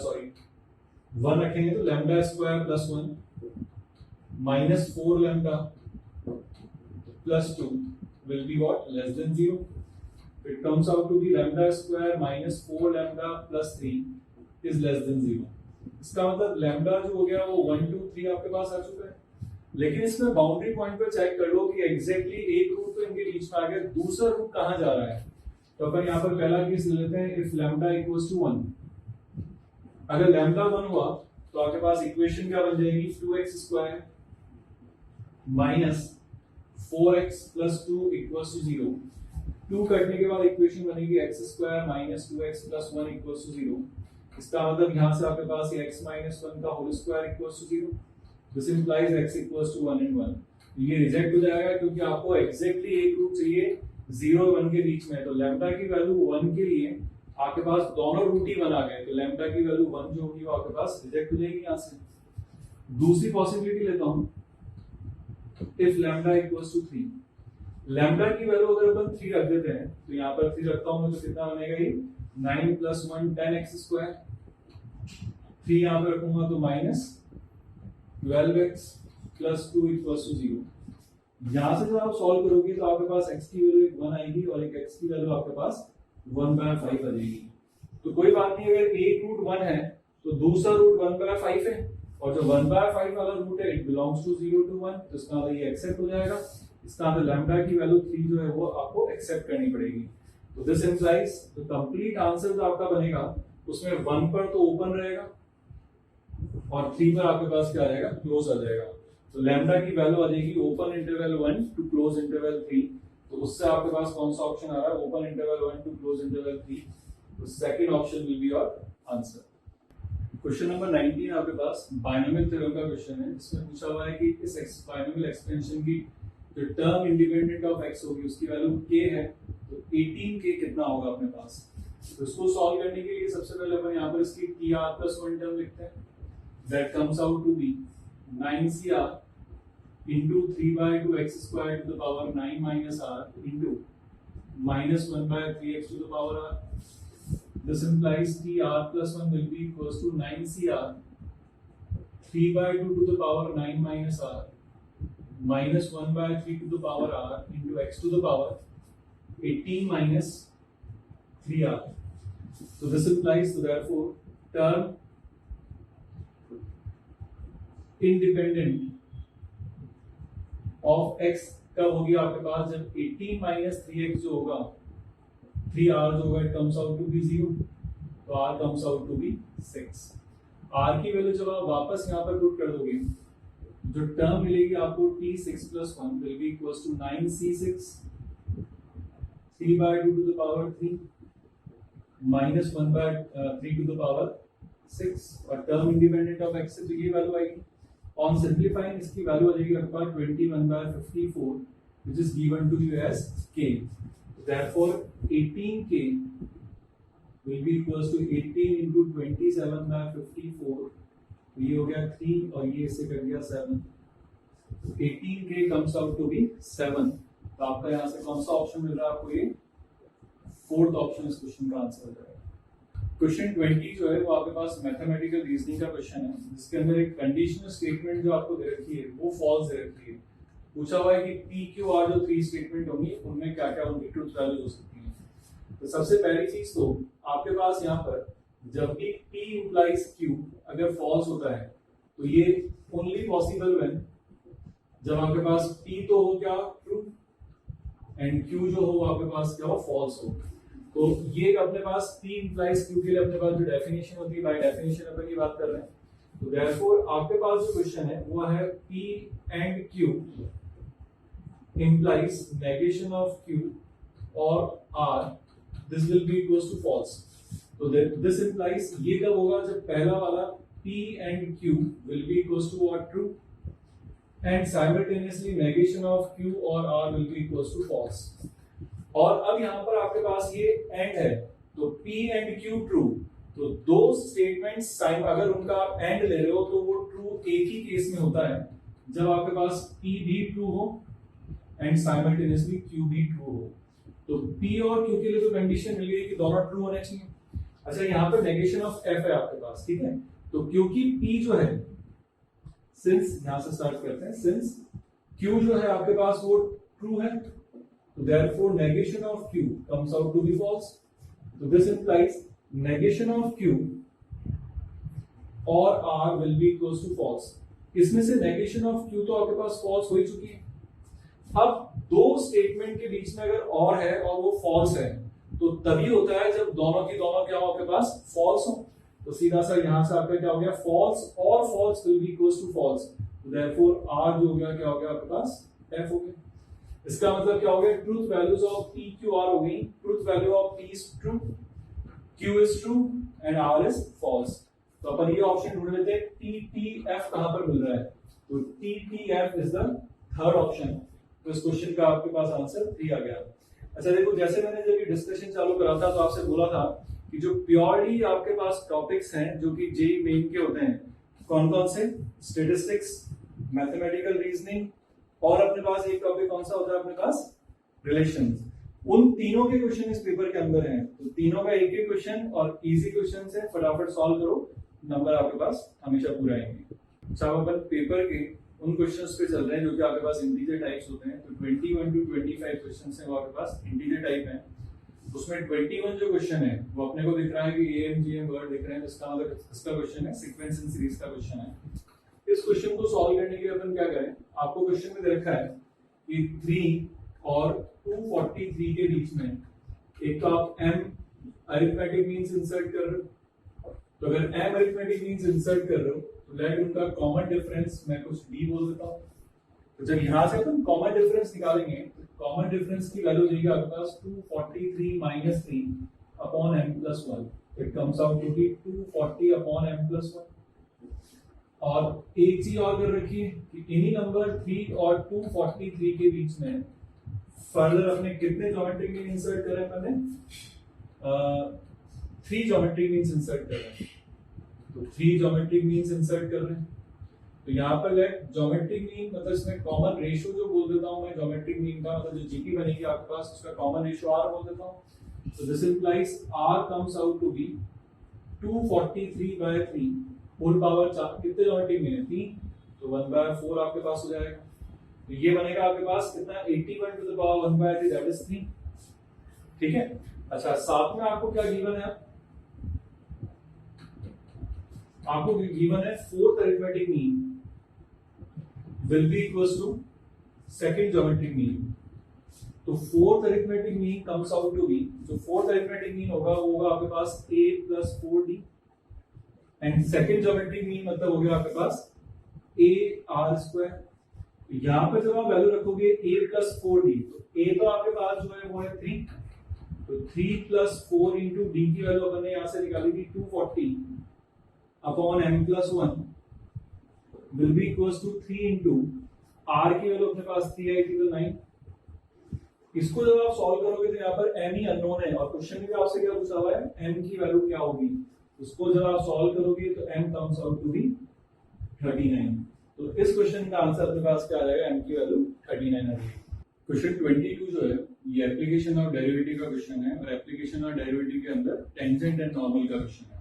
sorry 1 रखेंगे तो lambda square plus 1 minus 4 lambda plus 2 will be what? Less than 0. It comes out to be lambda square minus 4 lambda plus 3 is less than 0. इसका मतलब lambda जो हो गया वो 1 2 3 आपके पास आ चुका है, लेकिन इसमें बाउंड्री पॉइंट पे चेक कर लो कि एग्जैक्टली एक रूट तो इनके बीच में आ गया, दूसरा रूट कहाँ जा रहा है। तो अपन यहाँ पर पहला केस ले लेते हैं, इफ लैम्डा इक्वल्स टू 1। अगर लैम्डा 1 हुआ तो आपके पास इक्वेशन क्या बन जाएगी, 2x square minus 4x plus 2 equals to 0। 2 कटने के बाद इक्वेशन बनेगी x square minus 2x plus 1 equals to 0। इसका मतलब यहाँ से आपके पास ये x माइनस 1 का whole square equals to 0। This implies x equals to 1 and 1। ये रिजेक्ट हो जाएगा क्योंकि आपको एग्जैक्टली एक रूट चाहिए 0 और 1 के बीच में। तो लैम्डा की वैल्यू 1 के लिए आपके पास दोनों रूट ही 1 आ गए, तो लैम्डा की वैल्यू 1 जो होगी वो आपके पास रिजेक्ट हो जाएगी यहाँ से। दूसरी पॉसिबिलिटी लेता हूँ, if lambda equals to 3। Lambda की वैल्यू अगर अपन 3 रख देते हैं तो यहाँ पर 3 रखता हूँ तो कितना बनेगा, ये 9 प्लस 1 10x स्क्वायर। 3 यहाँ पे रखूंगा तो minus 12x plus 2 equals to 0। यहाँ से जब आप सॉल्व करोगे तो आपके पास x की वैल्यू 1 आएगी और एक x की वैल्यू आपके पास 1/5 आ जाएगी। तो कोई बात नहीं, अगर एक रूट 1 है तो दूसरा रूट 1/5 है, और जो 1/5 वाला रूट है इट बिलोंग्स टू 0 to 1, तो इसका मतलब ये एक्सेप्ट हो जाएगा। इसका मतलब लैम्डा की वैल्यू 3 जो है वो आपको एक्सेप्ट करनी पड़ेगी। तो this implies the complete answer जो आपका बनेगा उसमें 1 पर तो ओपन रहेगा और 3 पर आपके पास क्या रहेगा, क्लोज आ जाएगा। तो लैम्डा की वैल्यू आ जाएगी open interval 1 to close interval 3। तो उससे आपके पास कौन सा ऑप्शन आ रहा है, open interval 1 to close interval 3। तो second option will be your answer. Question number 19 आपके पास बायनोमियल थ्योरम का क्वेश्चन है। इसमें पूछा हुआ है कि इस बायनोमियल एक्सपेंशन की जो टर्म इंडिपेंडेंट ऑफ x होगी उसकी वैल्यू k है, तो 18k कितना होगा अपने पास। तो इसको सॉल्व करने के लिए सबसे पहले अपन यहाँ पर इसकी tr plus 1 टर्म लिखते हैं। That comes out to be 9cr into 3/2x squared to the power 9 minus r into minus 1/3x to the power r. This implies tr plus 1 will be equals to 9cr 3/2 to the power 9 minus r minus 1/3 to the power r into x to the power 18 minus 3r. So this implies, so therefore term independent of x कब होगी आपके पास, जब 18 minus 3x जो होगा 3r जो होगा it comes out to be 0, तो r comes out to be 6। r की वैल्यू जब आप वापस यहाँ पर पुट कर दोगे जो टर्म मिलेगी आपको t6 plus 1 will be equals to 9c6 3/2 to the power 3 minus 1/3 to the power 6, और टर्म इंडिपेंडेंट ऑफ x से तो ये वैल्यू आएगी। ऑन सिंप्लीफाइंग इसकी वैल्यू आ जाएगी आपके पास 21/54 which is given to you as k। Therefore 18k will be equals to 18 into 27/54, तो ये हो गया 3 और ये इससे कट गया 7। 18k comes out to be 7। तो आपका यहाँ से कौन सा ऑप्शन मिल रहा है आपको, ये फोर्थ ऑप्शन इस क्वेश्चन का आंसर हो जाएगा। क्वेश्चन 20 जो है वो आपके पास मैथमेटिकल रीजनिंग का क्वेश्चन है, जिसके अंदर एक कंडीशनल स्टेटमेंट जो आपको दे रखी है वो फॉल्स दे रखी है। पूछा हुआ है कि पी क्यू आर जो 3 स्टेटमेंट होंगी उनमें क्या क्या उनकी ट्रुथ वैल्यूज हो सकती हैं। तो सबसे पहली चीज तो आपके पास यहाँ पर जब भी P implies Q अगर फॉल्स होता है तो ये ओनली पॉसिबल व्हेन जब आपके पास P तो हो क्या ट्रू एंड Q जो हो आपके पास क्या हो फॉल्स हो। तो ये अपने पास P implies Q के लिए अपने पास जो डेफिनेशन होती है, बाय डेफिनेशन अपन की बात कर रहे हैं। तो देयरफॉर आपके पास जो क्वेश्चन है वो है P and Q implies negation of Q or R, this will be equals to false। तो this implies ये कब होगा, जब पहला वाला P and Q will be equals to what true and simultaneously negation of Q or R will be equals to false। और अब यहाँ पर आपके पास ये एंड है तो P and Q ट्रू, तो दो स्टेटमेंट्स अगर उनका आप एंड ले रहे हो तो वो ट्रू एक ही केस में होता है जब आपके पास P भी ट्रू हो एंड साइमल्टेनियसली Q भी ट्रू हो। तो P और Q के लिए तो कंडीशन मिल गई कि दोनों ट्रू होने चाहिए। अच्छा यहाँ पर नेगेशन ऑफ F है आपके पास, ठीक है। तो क्योंकि P जो है, सिंस यहां से स्टार्ट करते हैं, सिंस Q जो है आपके पास वो ट्रू है, तो therefore negation of Q comes out to be false. So this implies negation of Q or R will be equals to false. इसमें से negation of Q तो आपके पास false हो ही चुकी है। अब दो स्टेटमेंट के बीच में अगर और है और वो false है, तो तभी होता है जब दोनों की दोनों क्या हो आपके पास false हो। तो सीधा सा यहां से आपका क्या हो गया, false और false will be equals to false. Therefore R जो हो गया क्या हो गया आपके पास F हो गया। इसका मतलब क्या हो गया, truth values of P Q R हो गई, truth value of P is true, Q is true and R is false. तो अपन ये ऑप्शन ढूंढ लेते हैं, T T F कहां पर मिल रहा है, तो T T F is the third option. तो इस क्वेश्चन का आपके पास आंसर 3 आ गया। अच्छा देखो, जैसे मैंने जब ये डिस्कशन चालू करा था तो आपसे बोला था कि जो प्योरली आपके पास टॉपिक्स हैं जो कि जेईई मेन के होते हैं, कौन कौन से, स्टैटिस्टिक्स, मैथमेटिकल रीजनिंग और अपने पास एक टॉपिक कौन सा होता है अपने पास, रिलेशंस। उन तीनों के क्वेश्चन इस पेपर के अंदर हैं, तो तीनों का एक ही क्वेश्चन और इजी क्वेश्चन है, फटाफट सॉल्व करो, नंबर आपके पास हमेशा पूरे आएंगे। अच्छा, अपन पेपर के उन क्वेश्चंस पे चल रहे हैं जो कि आपके पास इंटीजर टाइप्स होते हैं। तो 21 टू 25 क्वेश्चंस हैं वो आपके पास इंटीजर टाइप हैं। उसमें 21 जो क्वेश्चन है वो अपने को दिख रहा है कि AMGM वर्ड दिख रहे हैं, इसका मतलब इसका क्वेश्चन है, सीक्वेंस एंड सीरीज का क्वेश्चन है। इस क्वेश्चन को सॉल्व करने के लिए अपन क्या करें, आपको क्वेश्चन में दे रखा है कि 3 और 243 के बीच में एक तो आप m अरिथमेटिक मींस इंसर्ट कर रहे हो, तो अगर m अरिथमेटिक मींस इंसर्ट कर रहे हो तो लेट उनका कॉमन डिफरेंस मैं कुछ d बोल देता हूं। तो जब यहां से अपन कॉमन डिफरेंस निकालेंगे तो कॉमन डिफरेंस की वैल्यू देगी आपके पास 243 minus 3 upon m plus 1, it comes out to be 240 upon m plus 1। और एक चीज और कर रखी है कि इन्हीं नंबर 3 और 243 के बीच में फर्दर अपने कितने ज्योमेट्रिक मीन इंसर्ट करें, मैंने 3 ज्योमेट्रिक मीन्स इंसर्ट कर रहे हैं। तो 3 ज्योमेट्रिक मीन्स इंसर्ट कर रहे हैं, तो यहाँ पर लेट ज्योमेट्रिक मीन मतलब इसमें कॉमन रेशियो जो बोल देता हूँ मैं, ज्योमेट्रिक मीन का मतलब जो जीपी बनेगी आपके पास उसका कॉमन रेशियो r बोल देता हूँ। तो this implies r comes out to be 243/3 whole power 4, कितने ज्योमेट्रिक मीन है 3, तो 1/4 आपके पास हो जाएगा। तो ये बनेगा आपके पास कितना 81 to the power 1/3 that is 3। ठीक है। अच्छा, साथ में आपको क्या गिवन है, आपको गिवन है fourth arithmetic mean will be equals to second geometric mean। तो fourth arithmetic mean comes out to be, जो फोर्थ अरिथमेटिक मीन होगा वो होगा आपके पास a plus 4d and second geometric mean मतलब हो गया आपके पास a r स्क्वायर। यहाँ पर जब आप वैल्यू रखोगे a plus 4d, तो a तो आपके पास जो है वो है 3, तो 3 plus 4 into d की वैल्यू अपन ने यहाँ से निकाली थी 240 upon m plus 1 will be equals to 3 into r की वैल्यू अपने पास 3 आई थी तो 9। इसको जब आप सॉल्व करोगे तो यहाँ पर m ही अननोन है और क्वेश्चन में भी आपसे क्या पूछा हुआ है m की वैल्यू क्या होगी, उसको जब आप सॉल्व करोगे तो m comes out to be 39। तो इस क्वेश्चन का आंसर अपने पास क्या आ जाएगा, m की वैल्यू 39 आ जाएगी। क्वेश्चन 22 जो है ये एप्लीकेशन ऑफ डेरिवेटिव का क्वेश्चन है और एप्लीकेशन ऑफ डेरिवेटिव के अंदर टेंजेंट एंड नॉर्मल का क्वेश्चन है।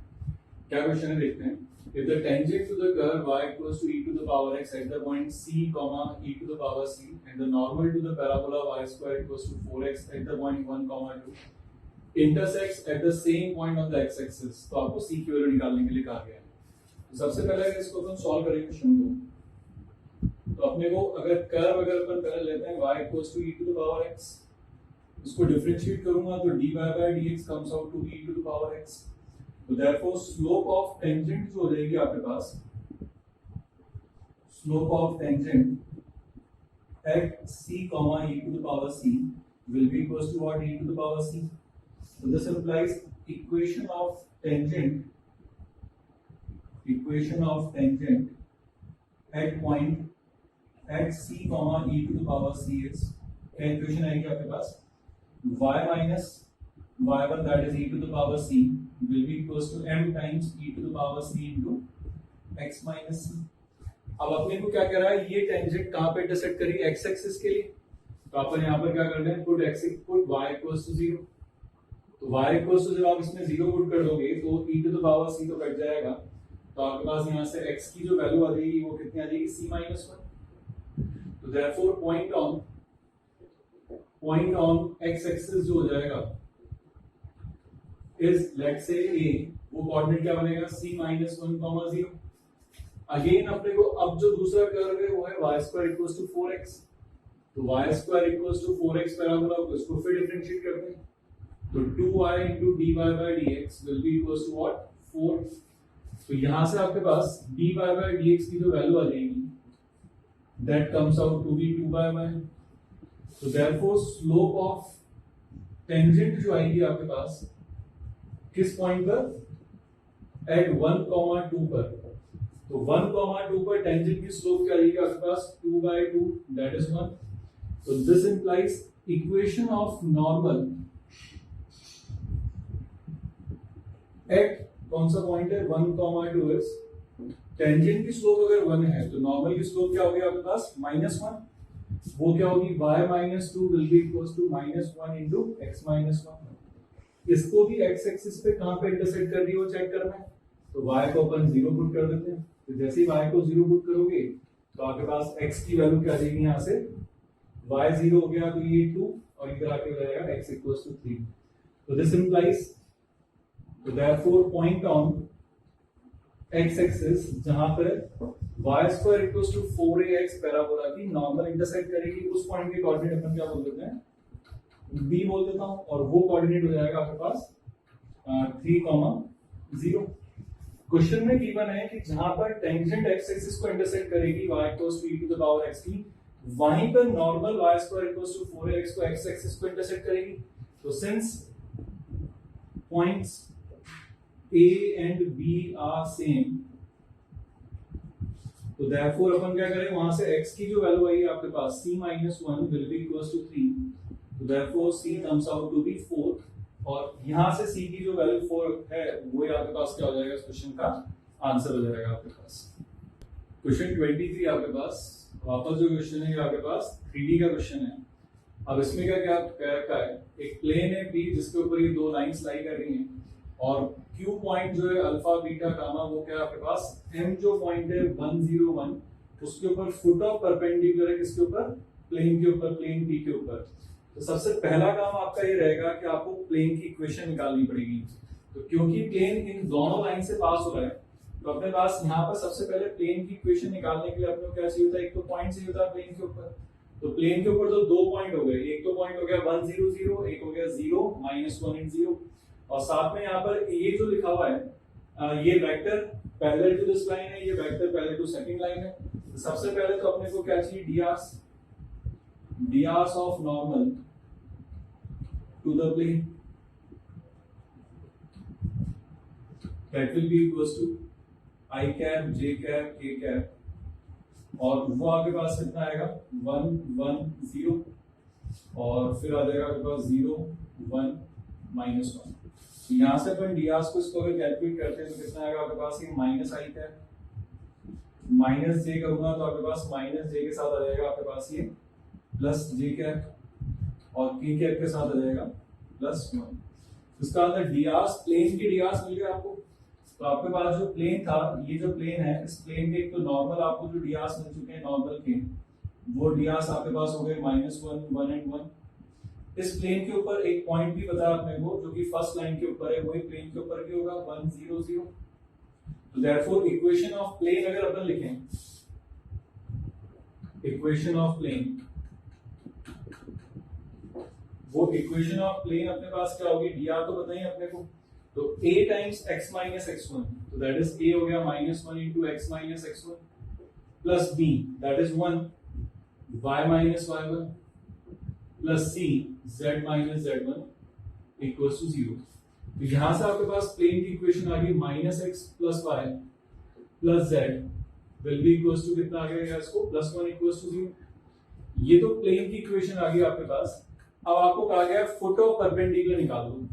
क्या क्वेश्चन है देखते हैं। If the tangent to the curve y equals to e to the power x at the point c, e to the power c, and the normal to the parabola y square equals to 4x at the point 1, 2, intersects at the same point on the x-axis, तो आपको c की value निकालने के लिए कहा गया है। तो सबसे पहले अगर इसको अपन सॉल्व करेंगे क्वेश्चन को, तो अपने को अगर कर्व अगर अपन पहले लेते हैं y equals to e to the power x, इसको डिफरेंशिएट करूंगा तो dy by dx comes out to e to the power x। तो therefore slope of tangent जो हो जाएगी आपके पास, slope of tangent at c, e to the power c will be equals to what, e to the power c। So this implies equation of tangent at point at c, e to the power c is, क्या equation आएगी आपके पास, y minus y1 that is e to the power c will be equals to m times e to the power c into x minus c। अब अपने को क्या कह रहा है, ये टेंजेंट कहां पे इंटरसेक्ट करेगी, x एक्सिस के लिए, तो अपन यहां पर क्या कर रहे हैं, put x put y equals to 0। तो y इक्वल्स टू जब आप इसमें 0 पुट कर दोगे तो e to the power c तो कट जाएगा, तो तो आपके पास यहाँ से x की जो वैल्यू आ जाएगी वो कितनी आ जाएगी c-1। तो therefore point on x axis जो हो जाएगा इज लेट्स से a, वो कोऑर्डिनेट क्या बनेगा c-1, 0। अगेन अपने को अब जो दूसरा कर्व है वो है y² = 4x। तो y² = 4x पैराबोला को इसको फिर डिफरेंशिएट करते हैं, तो 2y * dy/dx will be equals to what 4। तो यहां से आपके पास dy/dx की जो वैल्यू आ जाएगी that comes out to be 2y। तो therefore स्लोप ऑफ टेंजेंट जो आएगी आपके पास किस पॉइंट पर एट 1, 2 पर, तो 1, 2 पर टेंजेंट की स्लोप क्या आएगी आपके पास 2/2 that is 1। So this implies equation of normal at कौन सा पॉइंट है 1, 2 is टेंजेंट की स्लोप अगर 1 है तो नॉर्मल की स्लोप क्या होगी आपके पास -1। वो क्या होगी y-2 will be equals to -1 into x-1। इसको भी x एक्सिस पे कहां पे इंटरसेक्ट कर रही है वो चेक करना है, तो y को अपन 0 पुट कर देते हैं। तो जैसे ही y को 0 पुट करोगे तो आपके पास x की वैल्यू क्या आ जाएगी, यहाँ से y 0 हो गया तो ये 2 और इधर आके हो जाएगा x = 3। तो दिस इंप्लाइज, तो therefore point on x axis जहां पर y² = 4ax पैराबोला की नॉर्मल इंटरसेक्ट करेगी, उस पॉइंट के कोऑर्डिनेट अपन क्या बोल देते हैं b बोल देता हूं, और वो कोऑर्डिनेट हो जाएगा आपके पास 3, 0। क्वेश्चन में गिवन है कि जहां पर टेंजेंट x एक्सिस को इंटरसेक्ट करेगी y = e⁻x की, वहीं पर नॉर्मल y² = 4ax को x एक्सिस को इंटरसेक्ट करेगी। तो since points a and b are same, तो देयरफॉर अपन क्या करें, वहां से x की जो वैल्यू आई आपके पास c-1 will be equals to 3। तो therefore c comes out to be 4, और यहां से c की जो वैल्यू 4 है वो आपके पास क्या हो जाएगा, इस क्वेश्चन का आंसर हो जाएगा आपके पास। क्वेश्चन 23 आपके पास, वापस जो क्वेश्चन है आपके पास 3D का क्वेश्चन है। अब इसमें क्या क्या कह रखा है, एक प्लेन है P जिसके ऊपर ये दो लाइंस लाई कर रही हैं, और Q पॉइंट जो है अल्फा बीटा गामा वो क्या है आपके पास M जो पॉइंट है 1, 0, 1 उसके ऊपर फुट ऑफ परपेंडिकुलर है, किसके ऊपर, प्लेन के ऊपर, प्लेन P के ऊपर। तो सबसे पहला काम आपका ये रहेगा कि आपको प्लेन की इक्वेशन निकालनी पड़ेगी। तो क्योंकि प्लेन इन दोनों लाइन से पास हो रहा है, तो अपने पास यहाँ पर सबसे पहले प्लेन की इक्वेशन निकालने के लिए अपने को क्या चाहिए होता है, एक तो पॉइंट चाहिए होता है प्लेन के ऊपर। तो प्लेन के ऊपर तो दो पॉइंट हो गए, एक तो पॉइंट हो गया 1, 0, 0, एक हो गया 0, -1 and 0, और साथ में यहाँ पर ये जो लिखा हुआ है ये vector parallel to this line है, ये vector parallel to second line है। तो सबसे पहले तो अपने को क्या चाहिए, ds of normal to the plane, that will be equals to I cap, J cap, K cap, और वो आपके पास कितना आएगा 1, 1, 0, और फिर आ जाएगा आपके पास 0, 1, -1। तो यहाँ से अपन ds को इसको अगर कैलकुलेट करते हैं तो कितना आएगा आपके पास, ये -I cap -j करूंगा तो आपके पास -j के साथ आ जाएगा आपके पास ये +j cap, और K cap के साथ आ जाएगा +1। इसका अंदर ds, प्लेन की ds मिल गया आपको। तो आपके पास जो प्लेन था, ये जो प्लेन है, इस प्लेन के एक तो नॉर्मल आपको जो ds मिल चुके हैं नॉर्मल के, वो ds आपके पास हो गए -1, 1 and 1। इस प्लेन के ऊपर एक पॉइंट भी बताया अपने को जो कि फर्स्ट लाइन के ऊपर है, वही प्लेन के ऊपर भी होगा 1, 0, 0। तो देयरफॉर इक्वेशन ऑफ प्लेन अगर अपन लिखें, इक्वेशन ऑफ प्लेन, वो इक्वेशन ऑफ प्लेन अपने पास क्या होगी, dr तो बताइए अपने को, तो a times x minus x1, तो दैट इज a हो गया -1 into x minus x1 plus b that is 1 y minus y1 plus c z minus z1 equals to 0। तो यहां से आपके पास प्लेन की इक्वेशन आ गई -x plus y plus z will be equals to कितना आ गया इसको +1 इक्वल्स टू 0। ये तो प्लेन की इक्वेशन आ गई आपके पास। अब आपको कहा गया फुट ऑफ परपेंडिकुलर निकाल दो,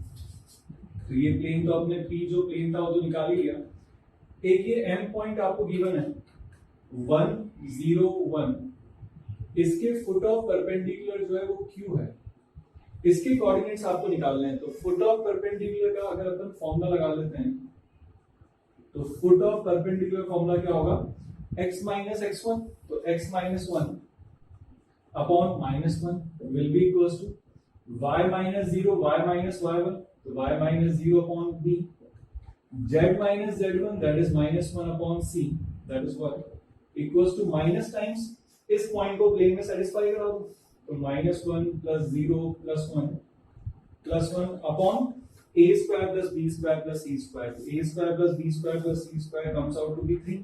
तो ये प्लेन तो अपने P जो प्लेन था वो तो निकाल ही लिया। एक ये M पॉइंट आपको गिवन है 1, 0, 1, इसके फुट ऑफ परपेंडिकुलर जो है वो Q है, इसके कोऑर्डिनेट्स आपको निकालने हैं। तो फुट ऑफ परपेंडिकुलर का अगर अपन फॉर्मूला लगा लेते हैं तो फुट ऑफ परपेंडिकुलर फॉर्मूला क्या होगा, x माइनस x1, तो x minus 1 upon -1 will be equals to y minus 0 y minus y1, तो y minus 0 upon b, z minus z1 that is -1 upon c that is what equals to minus times इस point को plane में satisfy करा दो, तो -1 plus 0 plus 1 upon a square plus b square plus c square, तो a square plus b square plus c square comes out to be 3।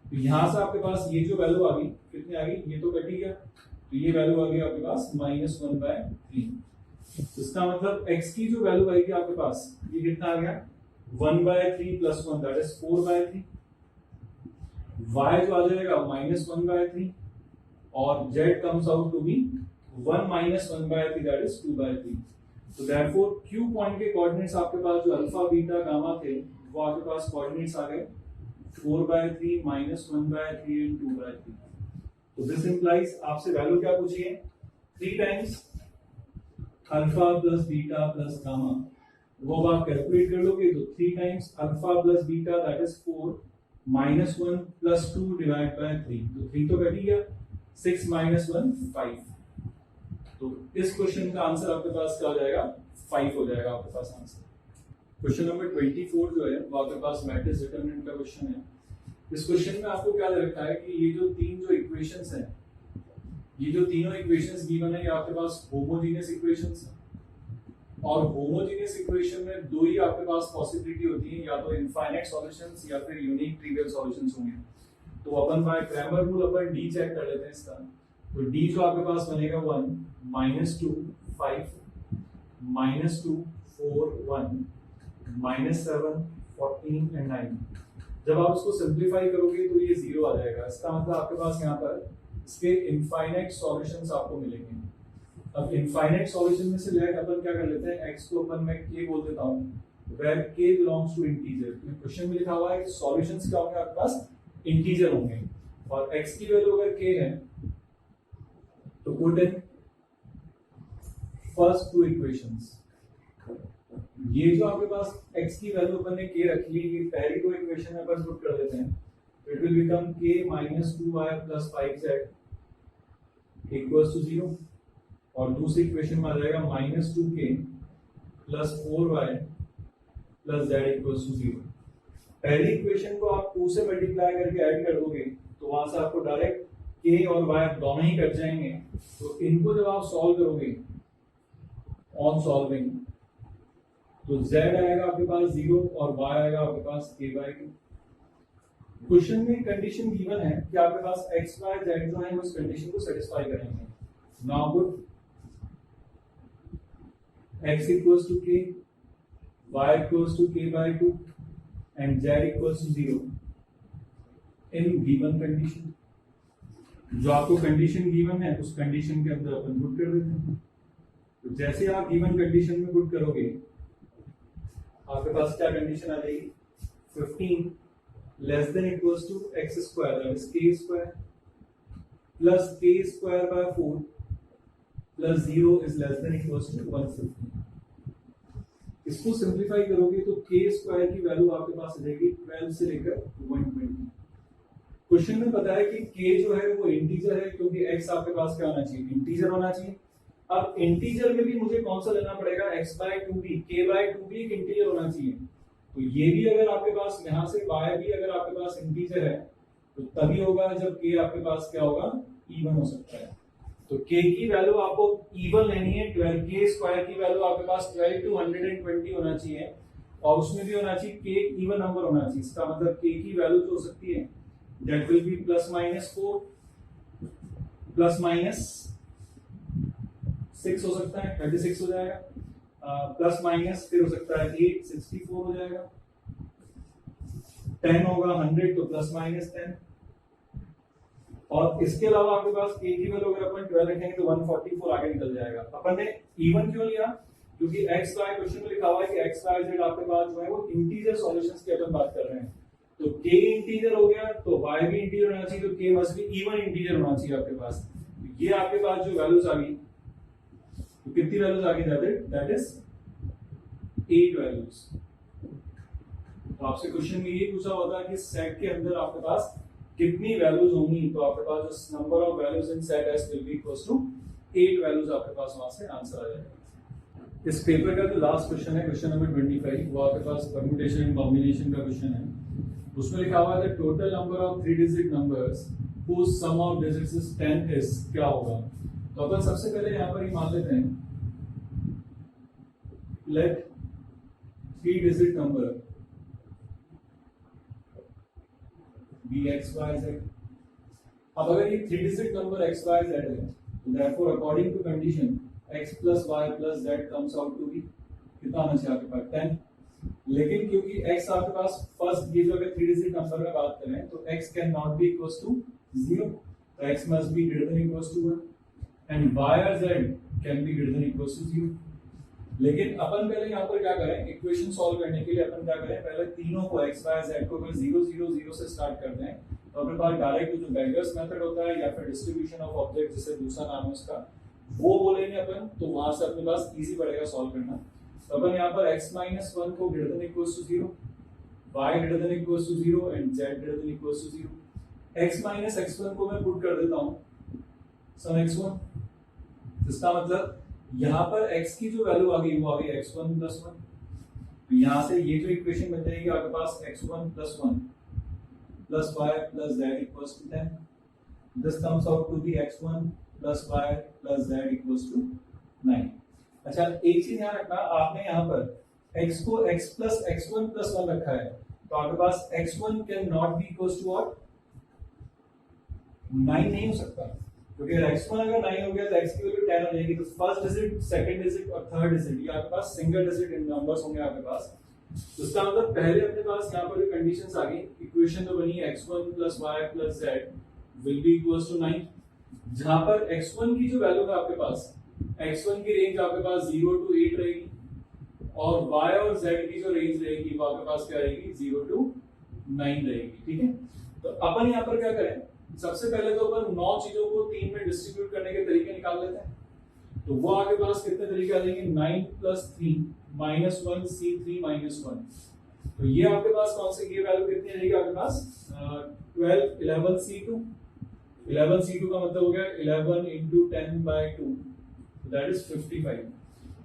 तो यहां से आपके पास ये जो वैल्यू आ गई कितनी आ गई, ये तो कट ही गया, तो ये वैल्यू आ गई आपके पास -1/3। तो इसका मतलब x की जो वैल्यू आएगी आपके पास ये कितना आ गया 1/3 प्लस 1 दैट इज 4/3, y जो आ जाएगा -1/3 और z comes out to be 1 minus 1/3 that is 2/3। तो therefore Q पॉइंट के कोऑर्डिनेट्स आपके पास जो अल्फा बीटा गामा थे वो आपके पास कोऑर्डिनेट्स आ गए 4/3 -1/3 एंड 2/3। तो दिस इंप्लाइज आपसे वैल्यू क्या पूछी है 3 times alpha plus beta plus gamma, वो आप कैलकुलेट कर लोगे तो 3 times alpha plus beta that is 4 -1 plus 2 divide by 3, तो 3 तो कट ही गया, 6 minus 1 5। तो इस क्वेश्चन का आंसर आपके पास क्या हो जाएगा 5 हो जाएगा आपके पास आंसर। क्वेश्चन नंबर 24 जो है वो आपके पास मैट्रिक्स डिटरमिनेंट का क्वेश्चन है। इस क्वेश्चन में आपको क्या दे रखा है कि ये जो तीन जो इक्वेशंस हैं, ये जो तीनों इक्वेशंस गिवन है ये आपके पास होमोजेनियस इक्वेशंस हैं और होमोजेनियस इक्वेशन में दो ही आपके पास पॉसिबिलिटी होती है, या तो इनफाइनाइट सॉल्यूशंस या फिर यूनिक ट्रिवियल सॉल्यूशंस होंगे। तो अपन बाय क्रैमर रूल अपन डी चेक कर लेते हैं इसका, तो डी जो आपके पास बनेगा 1 -2 5 -2 4 1 -7 14 एंड 9। जब आप इसको सिंप्लीफाई करोगे तो ये 0 आ जाएगा, इसका मतलब आपके पास यहाँ पर इसके इनफाइनाइट सॉल्यूशंस आपको मिलेंगे। अब इनफाइनाइट सॉल्यूशन में से लेट अपन क्या कर लेते हैं, x को अपन मैं k बोल देता हूँ where k belongs to integer. Question में लिखा हुआ है कि सॉल्यूशंस क्या होंगे आपके पास इंटीजर होंगे और x की वैल्यू अगर k है तो put in first two equations. ये जो आपके पास x की वैल्यू अपन ने k रखी है, ये पहली दो इक्वेशन में अपन पुट कर देते हैं, तो it will become k - 2y + 5z equals to 0 और दूसरी इक्वेशन में आ जाएगा -2k + 4y + z equals to 0। पहली इक्वेशन को आप 2 से मल्टीप्लाई करके ऐड कर दोगे तो वहां से आपको डायरेक्ट k और y दोनों ही कट जाएंगे। तो इनको जब आप सॉल्व करोगे ऑन सॉल्विंग तो z आएगा आपके पास 0 और y आएगा आपके पास k/2। क्वेश्चन में कंडीशन गिवन है कि आपके पास x y z जो है उस कंडीशन को सेटिस्फाई करेंगे। Now put x equals to k, y equals to k/2 and z equals to 0 in given condition। जो आपको कंडीशन गिवन है उस कंडीशन के अंदर अपन पुट कर देते हैं। तो जैसे आप गिवन कंडीशन में पुट करोगे आपके पास क्या कंडीशन आ जाएगी 15 less than equals to x square that is k square plus k square by 4 plus 0 is less than equals to 150। इसको सिंप्लीफाई करोगे तो k स्क्वायर की वैल्यू आपके पास आ जाएगी 12 से लेकर 120। क्वेश्चन में बताया कि k जो है वो इंटीजर है क्योंकि x आपके पास क्या होना चाहिए इंटीजर होना चाहिए। अब इंटीजर में भी मुझे कौन सा लेना पड़ेगा x/2b, k/2b एक इंटीजर होना चाहिए। तो ये भी अगर आपके पास यहाँ से y भी अगर आपके पास इंटीजर है तो तभी होगा जब k आपके पास क्या होगा इवन हो सकता है। तो k की वैल्यू आपको इवन लेनी है 12, k स्क्वायर की वैल्यू आपके पास 12 to 120 होना चाहिए और उसमें भी होना चाहिए k इवन नंबर होना चाहिए। इसका मतलब k की वैल्यू जो हो सकती है दैट विल बी +-4 +-6 हो सकता है 36 हो जाएगा, प्लस फिर हो सकता है 8 64 हो जाएगा, 10 होगा 100 तो +-10 और इसके अलावा आपके पास k की वैल्यू अगर अपन 12 रखेंगे तो 144 आगे निकल जाएगा। अपन ने इवन क्यों लिया क्योंकि x y क्वेश्चन में लिखा हुआ है कि x y z आपके पास जो है वो इंटीजर सॉल्यूशंस की अपन बात कर रहे हैं। तो k इंटीजर हो गया तो y भी इंटीजर होना चाहिए, तो k must be even integer होना चाहिए आपके पास। ये आपके पास जो वैल्यूज आ गई तो कितनी वैल्यूज आ गई दैट इज 8 वैल्यूज। तो आपसे क्वेश्चन में ये पूछा हुआ था कि सेट के अंदर आपके पास कितनी वैल्यूज होंगी, तो आपके पास जो number of values in set S will be equals to 8 values आपके पास वहां से आंसर आ जाएगा। इस पेपर का जो लास्ट क्वेश्चन है, क्वेश्चन नंबर 25, वो आपके पास परम्यूटेशन एंड कॉम्बिनेशन का क्वेश्चन है। उसमें लिखा हुआ है total number of 3 digit numbers whose sum of digits is 10 is क्या होगा। तो अपन सबसे पहले यहाँ पर ही मान लेते हैं let 3 digit number be x y z। अब अगर ये 3 digit number x y z है तो therefore according to condition x plus y plus z comes out to be कितना आना चाहिए आपके पास 10। लेकिन क्योंकि x आपके पास फर्स्ट ये जो अगर 3 डिजिट नंबर में बात करें तो x can not be equals to 0, तो x must be greater than equals to 1 and y or z can be greater than equals to 0। लेकिन अपन पहले यहाँ पर क्या करें, इक्वेशन सॉल्व करने के लिए अपन क्या करें, पहले तीनों को x y z को अगर 0 0 0 से स्टार्ट करते हैं तो अपने पास डायरेक्ट जो बेगर्स मेथड होता है या फिर डिस्ट्रीब्यूशन ऑफ ऑब्जेक्ट जिसे दूसरा नाम है उसका वो बोलेंगे अपन, तो वहां से अपने पास इजी पड़ेगा सॉल्व करना। तो अपन यहाँ पर x minus 1 को greater than equals to 0, y greater than equals to 0 and z greater than equals to 0। x minus x1 को मैं पुट कर देता हूं सम x1, इसका मतलब यहाँ पर x की जो वैल्यू आ गई वो आ गई x1 plus 1। तो यहाँ से ये जो इक्वेशन बन जाएगी आपके पास x1 plus 1 plus y plus z equals to 10। This comes out to be x1 plus y plus z equals to 9। अच्छा एक चीज ध्यान रखना, आपने यहाँ पर x को x plus x1 plus 1 रखा है तो आपके पास x1 can not be equals to what 9 नहीं हो सकता, क्योंकि x1 अगर 9 हो गया तो x की वैल्यू 10 हो जाएगी। तो फर्स्ट डिजिट, सेकंड डिजिट और थर्ड डिजिट ये आपके पास सिंगल डिजिट इन नंबर्स होंगे आपके पास। तो इसका मतलब पहले अपने पास यहाँ पर जो कंडीशंस आ गई, इक्वेशन तो बनी x1 plus y plus z will be equals to 9, जहां पर x1 की जो वैल्यू है आपके पास, x1 की रेंज आपके पास 0 to 8 रहेगी और y और z की जो रेंज रहेगी वो आपके पास क्या रहेगी 0 to 9 रहेगी। ठीक है, तो अपन यहाँ पर क्या करें, सबसे पहले तो अपन 9 चीजों को 3 में डिस्ट्रीब्यूट करने के तरीके निकाल लेते हैं। तो वो आपके पास कितने तरीके आ जाएंगे, 9 plus 3 minus 1 c3 minus 1। तो ये आपके पास कौन से, ये वैल्यू कितनी आएगी आपके पास 12 11 c2। 11 c2 का मतलब हो गया 11 into 10 by 2, दैट इज 55।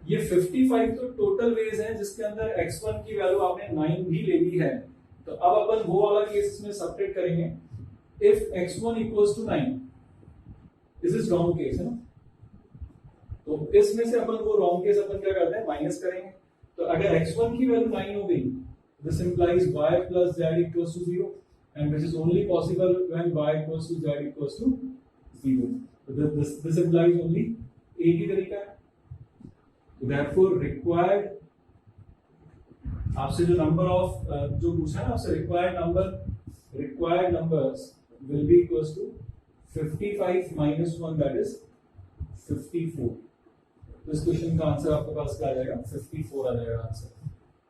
ये 55 तो टोटल वेज है जिसके अंदर x1 की वैल्यू आपने 9 भी ले ली है। तो अब अपन वो वाला केस इसमें सबट्रैक्ट करेंगे, if x1 equals to 9, this is wrong case है ना, तो इसमें से अपन वो wrong case अपन क्या करते हैं माइनस करेंगे। तो अगर x1 की वैल्यू 9 हो गई, this implies y plus z equals to 0 and this is only possible when y equals to z equals to 0। तो this implies only एक ही तरीका है। तो therefore required, आपसे जो नंबर ऑफ जो पूछा है ना आपसे, required numbers will be equals to 55 minus 1, that is 54। तो इस क्वेश्चन का आंसर आपके पास क्या आ जाएगा 54 आ जाएगा आंसर।